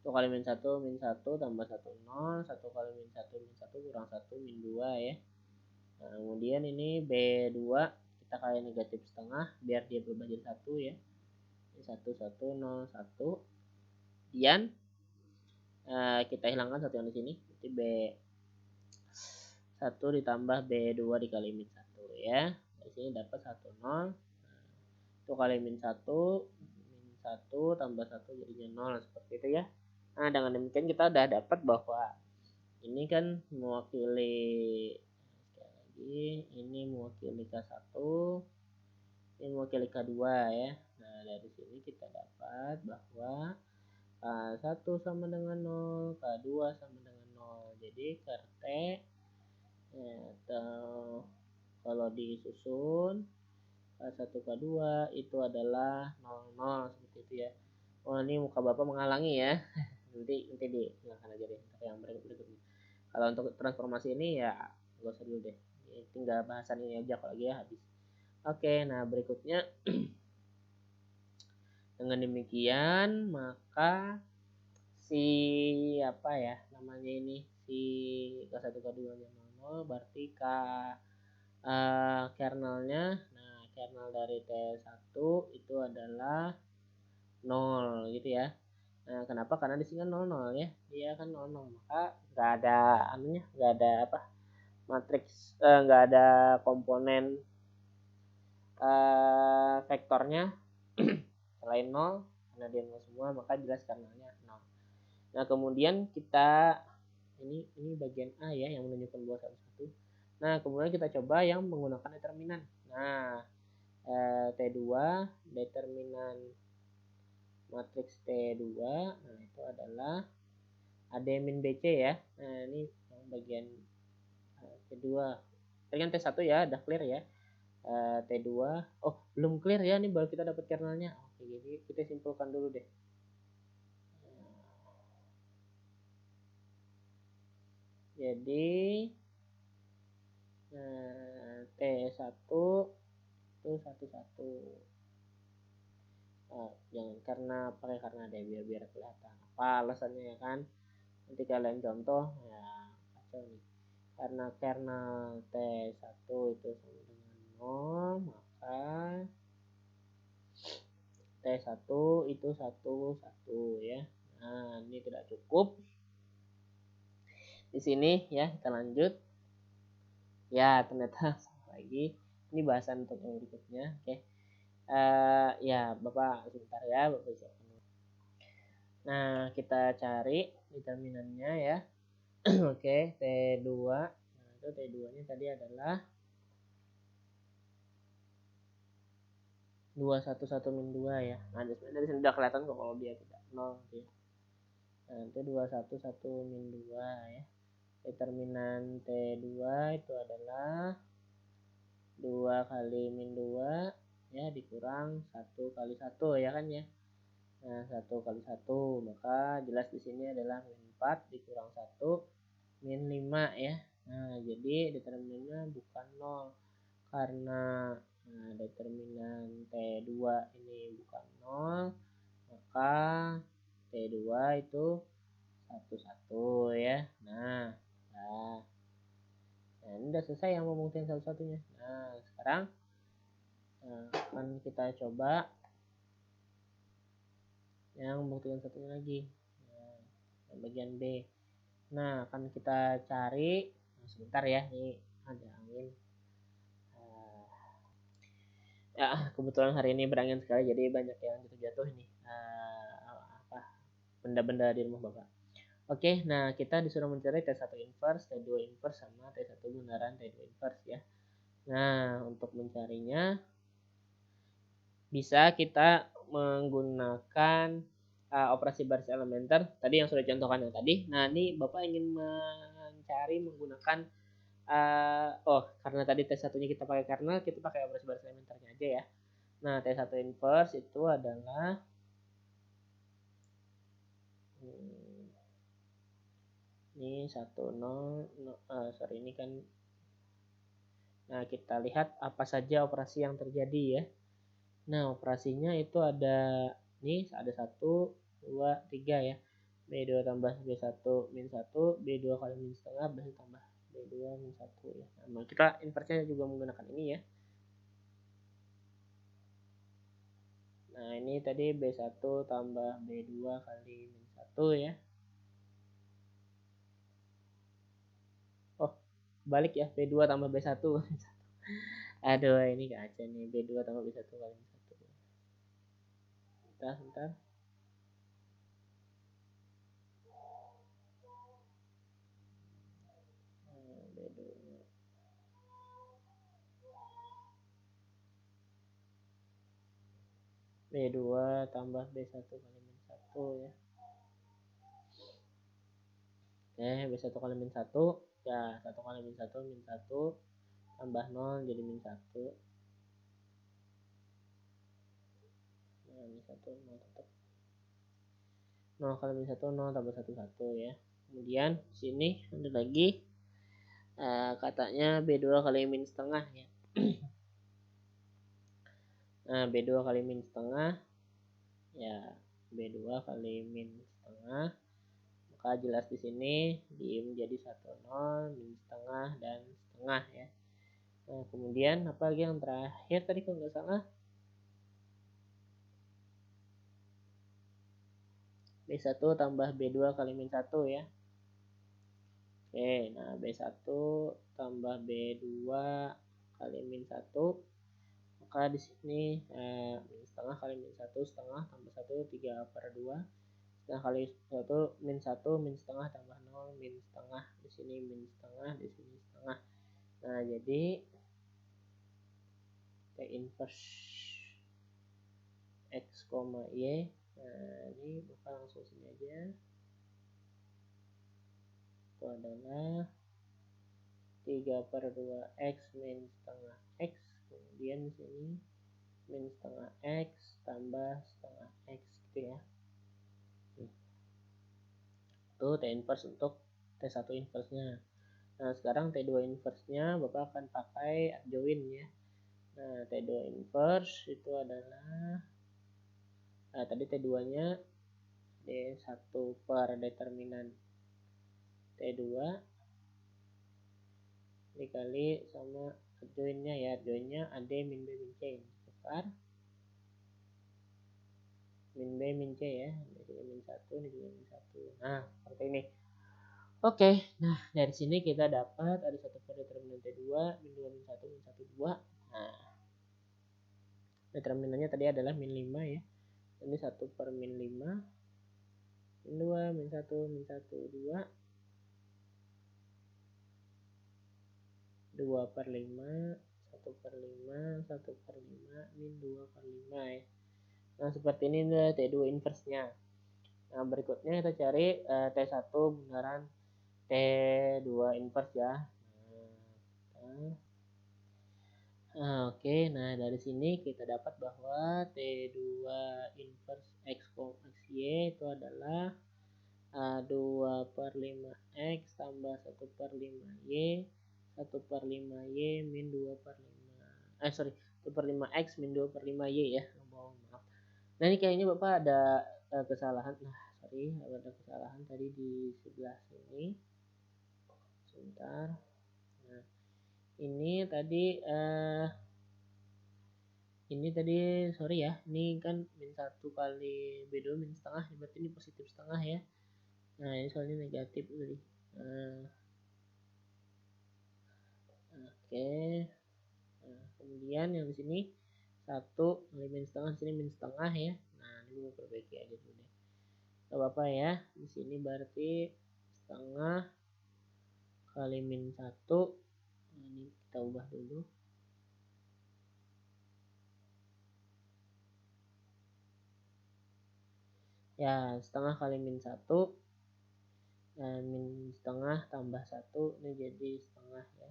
kali min 1 tambah 1 0, 1 kali min 1 kurang 1 min 2 ya. Nah, kemudian ini B2 kita kali negatif setengah biar dia berubah jadi 1 ya. Ini 1 1 0 1. Kemudian kita hilangkan satu yang di sini. Jadi B1 ditambah B2 dikali min 1 ya. Di sini dapat 1 0. Nah, itu kali min 1 tambah 1 jadinya 0 seperti itu ya. Nah, dengan demikian kita udah dapat bahwa ini kan mewakili, sekali lagi ini mewakili K1, ini mewakili K2 ya. Nah, dari sini kita dapat bahwa K1 sama dengan 0, K2 sama dengan 0. Jadi KRT atau kalau disusun K1 K2 itu adalah 00 seperti itu ya. Oh, ini muka Bapak menghalangi ya. nanti dihilangkan aja deh yang berikutnya. Kalau untuk transformasi ini ya nggak usah dulu deh, tinggal bahasan ini aja kalau lagi ya habis. Oke, nah berikutnya dengan demikian maka si apa ya namanya ini, si K1 K2 nya 00 berarti kernelnya, nah kernel dari T1 itu adalah 0 gitu ya. Nah, kenapa? Karena di sini kan 00 ya. Dia kan 00, maka nggak ada anunya, nggak ada apa? Matriks nggak ada komponen vektornya selain 0, karena dia 0 semua, maka jelas kernelnya 0. Nah, kemudian kita ini bagian A ya yang menunjukkan buah 1, 1. Nah, kemudian kita coba yang menggunakan determinan. Nah, T2 determinan matriks T2, nah itu adalah AD min BC ya. Nah, ini yang bagian T2. Tadi kan T1 ya, udah clear ya. T2, oh belum clear ya, ini baru kita dapat kernelnya. Oke, jadi kita simpulkan dulu deh. Jadi T1 itu 1, 1. Jangan karena deh biar kelihatan apa alasannya ya kan. Nanti kalian contoh ya kacau nih. Karena kernel T1 itu sama dengan 0, maka T1 itu 1, 1 ya. Nah, ini tidak cukup. Di sini ya, kita lanjut. Ya, ternyata sama lagi. Ini bahasan untuk yang berikutnya. Oke. Ya, Bapak sebentar ya, Bapak siapkan. Nah, kita cari determinannya ya. Oke, T2. Nah, itu T2-nya tadi adalah 2, 1, 1 min 2 ya. Nah, dari sini udah kelihatan kok kalau dia tidak 0 gitu ya. Nah, itu 2, 1, 1 min 2 ya. Determinan T2 itu adalah 2 kali min 2 ya dikurang 1 kali 1 ya kan ya. Nah, 1 kali 1, maka jelas di sini adalah min 4 dikurang 1 min 5 ya. Nah, jadi determinannya bukan 0 karena determinan T2 ini bukan 0, maka T2 itu 1, 1 ya. Nah, ini udah selesai yang membuktikan satu-satunya. Nah, sekarang akan kita coba yang membuktikan satunya lagi. Nah, bagian B. Nah, akan kita cari. Nah, sebentar ya, ini ada angin. Ya, kebetulan hari ini berangin sekali, jadi banyak yang jatuh-jatuh ini. Benda-benda di rumah Bapak. Oke, nah kita disuruh mencari T1 inverse, T2 inverse, sama T1 bundaran T2 inverse ya. Nah, untuk mencarinya bisa kita menggunakan operasi baris elementer tadi yang sudah contohkan yang tadi. Nah, ini Bapak ingin mencari menggunakan karena tadi T1-nya kita pakai kernel, kita pakai operasi baris elementernya aja ya. Nah, T1 inverse itu adalah ini 1, 0, ini kan. Nah, kita lihat apa saja operasi yang terjadi ya. Nah, operasinya itu ada nih, ada 1, 2, 3 ya. B2 tambah B1 min 1, B2 kali min setengah, B1 tambah B2 min 1 ya. Nah, kita inverse-nya juga menggunakan ini ya. Nah, ini tadi B1 tambah B2 kali min 1 ya. Oh, balik ya, B2 tambah B1. Aduh, ini kacau nih, B2 tambah B1 kali min 1. Bentar. B2 tambah B1 kali min 1 ya. B1 kali min 1 ya, 1 kali min 1 min 1 tambah 0 jadi min 1. Nah, min 1 0 tetap. 0 kali min 1 0 tambah 1 1 ya. Kemudian sini ada lagi katanya B2 kali min setengah ya. Nah, B2 kali min setengah ya, B2 kali min setengah, maka jelas di sini menjadi 1 0 min setengah dan setengah ya. Nah, kemudian apa lagi yang terakhir tadi kalau nggak salah, B1 tambah B2 kali min 1 ya. Oke, nah B1 tambah B2 kali min 1. Maka di sini min setengah kali min 1 setengah tambah 1 3/2. Setengah kali 1 min 1 min setengah tambah 0 min setengah. Di sini min setengah, di sini setengah. Nah, jadi T inverse X, Y. Nah, ini bukan langsung sini aja. Itu adalah 3/2 X min setengah X. Kemudian di sini min setengah X tambah setengah X gitu ya. Itu T inverse untuk T1 inverse-nya. Nah, sekarang T2 inverse-nya Bapak akan pakai adjoin ya. Nah, T2 inverse itu adalah tadi T2-nya D1 per determinan T2 dikali sama adjoinnya ya. Adjoinnya AD min B min C. Tukar min B min C ya. Di sini min 1, di sini min 1. Nah, seperti ini. Oke, nah dari sini kita dapat ada 1 per determinan T2, min 2, min 1, min 1, 2. Nah, determinannya tadi adalah min 5 ya. Ini 1 per min 5, min 2, min 1, min 1, 2. 2 per 5, 1 per 5, 1 per 5, min 2 per 5 ya. Nah, seperti ini adalah T2 inverse-nya. Nah, berikutnya kita cari T1 bundaran T2 inverse ya. Oke, nah dari sini kita dapat bahwa T2 inverse X, Y itu adalah 2 per 5X tambah 1 per 5Y 1 per 5Y min 2 per 5 1 per 5X min 2 per 5Y ya. Maaf. Nah, ini kayaknya Bapak ada kesalahan. Ada kesalahan tadi di sebelah sini. Sebentar. Nah, ini tadi sorry ya, ini kan min 1 kali B2 min setengah, berarti ini positif setengah ya. Nah, ini soalnya negatif tadi. Oke. Nah, kemudian yang di sini 1 kali min setengah, di sini min setengah ya. Nah, ini gue perbaiki aja dulu deh. Gak apa-apa ya. Di sini berarti setengah kali min 1. Nah, ini kita ubah dulu. Ya, setengah kali min 1 min setengah tambah 1 ini jadi setengah ya.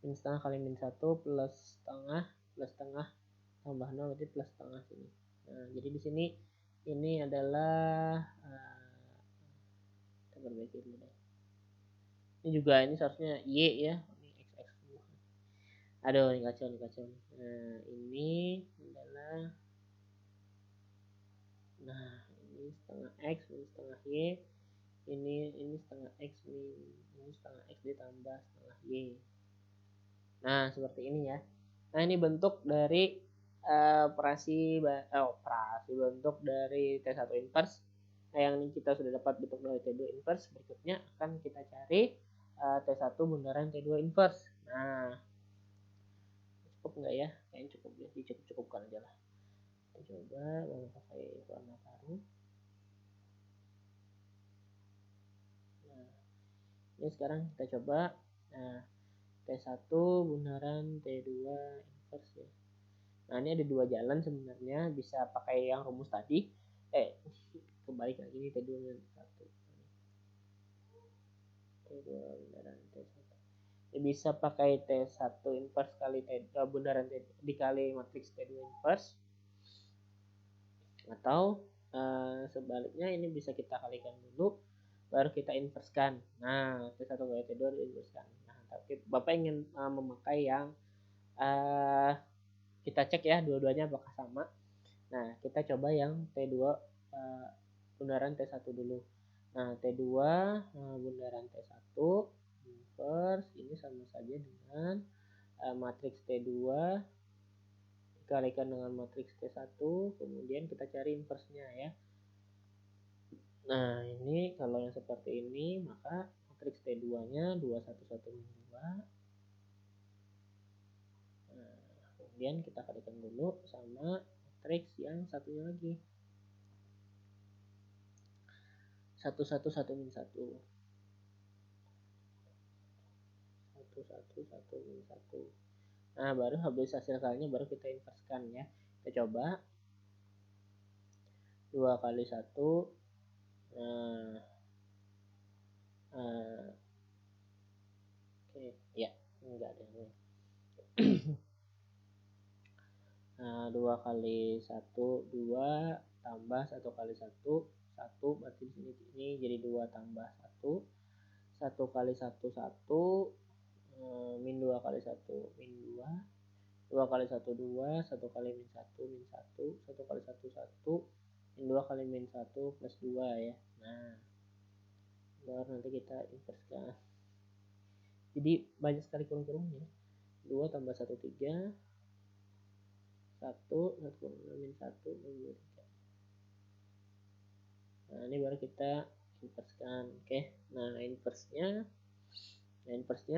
Min setengah kali min 1 plus setengah tambah 0 berarti plus setengah sini. Nah, jadi di sini ini adalah kita perbaiki dulu deh. Ini juga ini seharusnya Y ya. Ini XX semua. Aduh, ini kacau. Nah, ini adalah ini setengah X min setengah Y. Ini setengah X min ini setengah X ditambah setengah Y. Nah, seperti ini ya. Nah, ini bentuk dari operasi bentuk dari T1 inverse. Nah, yang ini kita sudah dapat bentuk dari T2 inverse. Berikutnya akan kita cari T1 bundaran T2 inverse. Nah, cukup nggak ya? Kayaknya cukup ya. Cukupkan aja lah. Kita coba pakai warna baru. Nah, ini sekarang kita coba. Nah, T1 bundaran T2 inverse ya. Nah, ini ada dua jalan sebenarnya, bisa pakai yang rumus tadi. Kebalik lagi nih, T2 dan T1. T2 bundaran T1. Ini bisa pakai T1 inverse kali bundaran T dikali matriks T2 inverse. Atau sebaliknya ini bisa kita kalikan dulu baru kita inversekan. Nah, T1 kali T2 diinverskan. Nah, tapi Bapak ingin memakai yang kita cek ya dua-duanya apakah sama. Nah, kita coba yang T2 bundaran T1 dulu. Nah, T2 bundaran T1 inverse ini sama saja dengan matriks T2 dikalikan dengan matriks T1, kemudian kita cari inverse-nya ya. Nah, ini kalau yang seperti ini, maka matriks T2-nya 2, 1, 1, min 2. Nah, kemudian kita kalikan dulu sama matriks yang satunya lagi. 1, 1, 1, min 1. 1, 1, 1, min 1. Nah, baru habis hasil kalinya baru kita inverskan ya. Kita coba. 2 kali 1. Nah, oke, ya, enggak ada ini. Nah, 2 kali 1, 2 tambah 1 kali 1, 1, berarti di sini ini jadi 2 tambah 1. 1 kali 1, 1, min 2 kali 1, min 2. 2 kali 1, 2, 1 kali min 1, min 1, 1 kali 1, 1, min 2 kali min 1 plus 2 ya. Nah, baru nanti kita inverskan. Jadi banyak sekali kurung-kurungnya. 2 tambah 1, 3. 1, 1 min 1, min 2, 3. Nah, ini baru kita inverskan. Oke. Nah, inversnya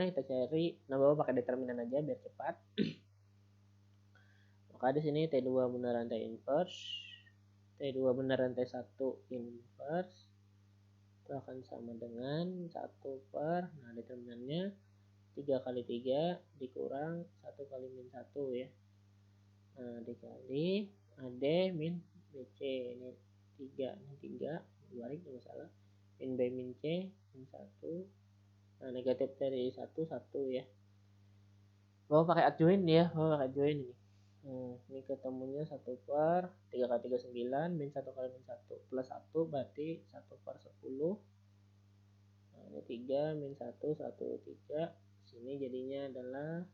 kita cari, nah bawa pakai determinan aja biar cepat. Maka di sini T2 benar rantai inverse, T2 benar rantai 1 inverse itu akan sama dengan 1 per, nah determinannya 3 kali 3 dikurang 1 kali min 1 ya. Nah, dikali AD min BC, ini 3, ini 3, balik nggak masalah. Min B min C, min 1. Nah, negatif dari 1, 1 ya. Bawa pakai adjoin ya, bawa pakai adjoin ini. Ini ketemunya 1 per 3 kali 3, 9, min 1 kali min 1 plus 1 berarti 1 per 10. Nah, ini 3 min 1, 1, 3. Sini jadinya adalah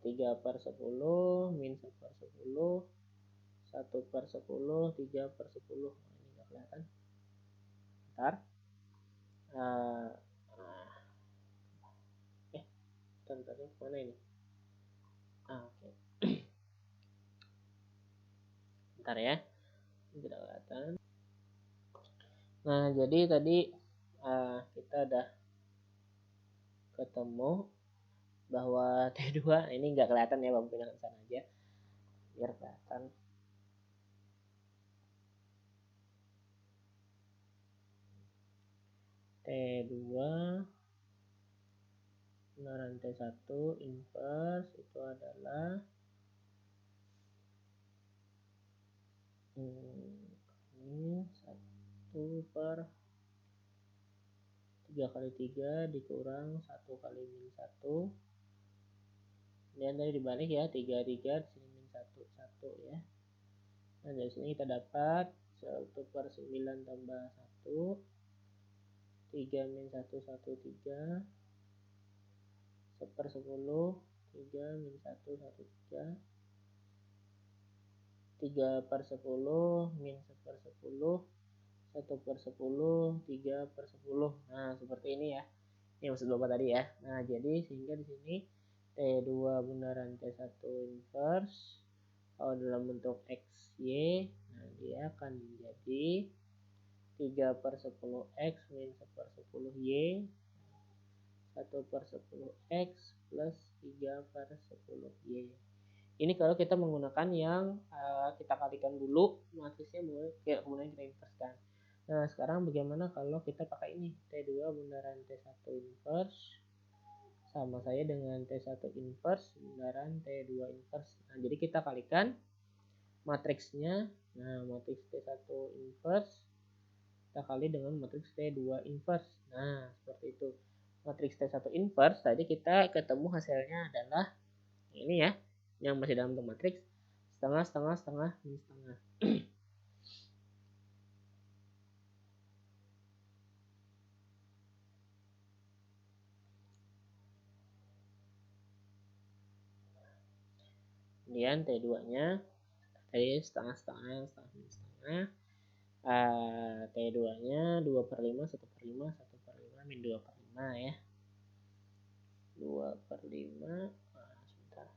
3 per 10, min 1 per 10, 1 per 10, 3 per 10. Nah, ini nggak kelihatan. Bentar. Bentar, mana ini? Oke. Bentar ya. Ini tidak kelihatan. Nah, jadi tadi kita udah ketemu bahwa T2 ini nggak kelihatan ya, Bang, pindah ke sana aja biar kelihatan. T2 benar rantai 1 inverse itu adalah ini 1 per 3 kali 3 dikurang 1 kali min 1. Kemudian tadi dibalik ya, 3, 3, disini min 1, 1 ya. Nah, dari sini kita dapat 1 per 9 tambah 1, 3 min 1, 1, 3, 1 per 10, 3 min 1, 1, 3, 3 per 10, min 1 per 10, 1 per 10, 3 per 10. Nah, seperti ini ya. Ini maksud Bapak tadi ya. Nah, jadi sehingga di sini T2 benaran T1 inverse kalau dalam bentuk XY, nah dia akan menjadi 3 per 10X min 1 per 10Y, 1 per 10X plus 3 per 10Y. Ini kalau kita menggunakan yang kita kalikan dulu matriksnya, kemudian kita inverskan. Nah, sekarang bagaimana kalau kita pakai ini, T2 benaran T1 inverse sama saya dengan T1 inverse benaran T2 inverse. Nah, jadi kita kalikan matriksnya. Nah, matriks T1 inverse kita kali dengan matriks T2 inverse. Nah, seperti itu. Matriks T1 inverse tadi kita ketemu hasilnya adalah ini ya, yang masih dalam bentuk matriks setengah, setengah, setengah, min setengah. Kemudian T2-nya tadi setengah, setengah, setengah, min setengah. T2-nya 2 per 5, 1 per 5, 1 per 5, min 2 per 5 ya. 2 per 5, sebentar.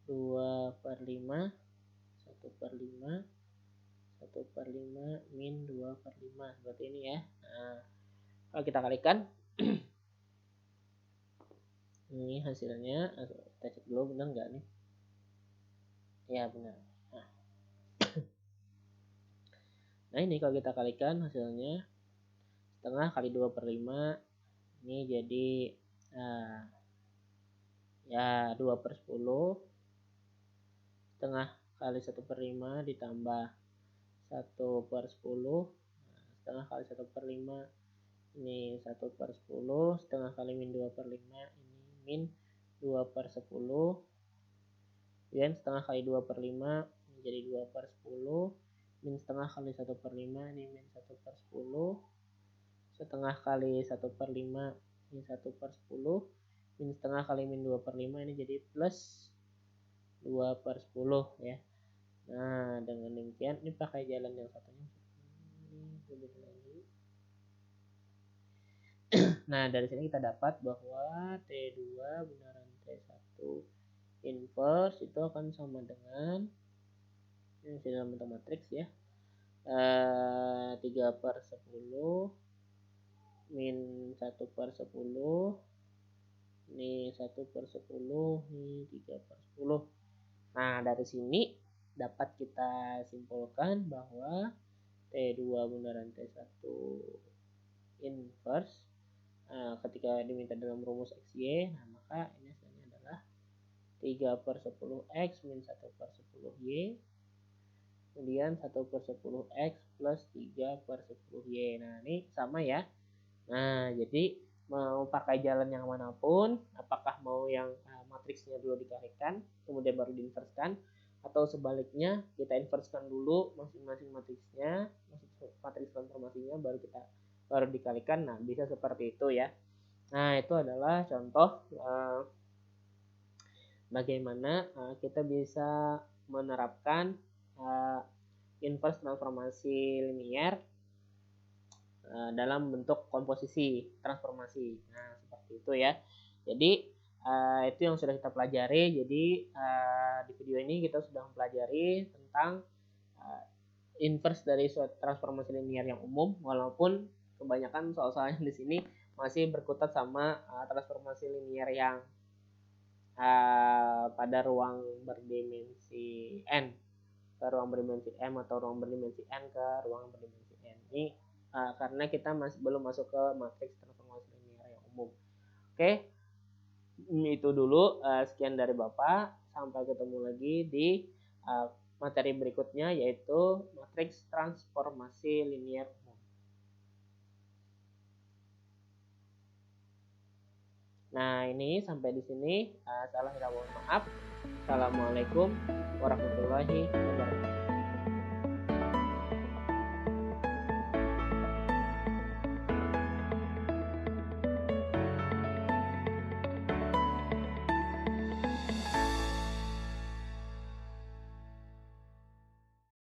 2 per 5, 1 1/5, 1/5 min 2/5 seperti ini ya. Nah, kalau kita kalikan ini hasilnya, kita cek dulu benar nggak nih. Ya benar. Nah ini kalau kita kalikan hasilnya setengah kali 2/5 ini jadi ya 2/10, setengah kali 1/5 ditambah 1/10, setengah kali 1/5 ini 1/10, setengah kali min 2/5 ini min 2/10, dan setengah kali 2/5 ini jadi 2/10, min setengah kali 1/5 ini min 1/10, setengah kali 1/5 ini 1/10, min setengah kali min 2/5 ini jadi plus 2/10 ya. Nah dengan demikian ini pakai jalan yang satunya. Nah dari sini kita dapat bahwa T2 binaran T1 inverse itu akan sama dengan, ini dalam bentuk matriks ya, 3/10 min 1/10, ini 1/10, ini 3/10. Nah dari sini dapat kita simpulkan bahwa T2 binaran T1 inverse ketika diminta dalam rumus XY, nah maka ini hasilnya adalah 3/10X min 1/10Y, kemudian 1/10X plus 3/10Y. Nah ini sama ya. Nah jadi mau pakai jalan yang manapun, apakah mau yang matriksnya dulu dikalikan kemudian baru diinverskan, atau sebaliknya kita inverskan dulu masing-masing matriksnya, matriks transformasinya baru dikalikan. Nah bisa seperti itu ya. Nah itu adalah contoh bagaimana kita bisa menerapkan inverse transformasi linier dalam bentuk komposisi transformasi. Nah seperti itu ya. Jadi itu yang sudah kita pelajari. Jadi di video ini kita sudah mempelajari tentang inverse dari suatu transformasi linier yang umum, walaupun kebanyakan soal-soalnya di sini masih berkutat sama transformasi linier yang pada ruang berdimensi n ke ruang berdimensi m atau ruang berdimensi n ke ruang berdimensi n. Ini karena kita masih belum masuk ke matriks transformasi linier yang umum. Oke, itu dulu. Sekian dari Bapak. Sampai ketemu lagi di materi berikutnya, yaitu matriks transformasi linier umum. Nah ini sampai di sini. Salah mohon maaf. Assalamualaikum warahmatullahi wabarakatuh.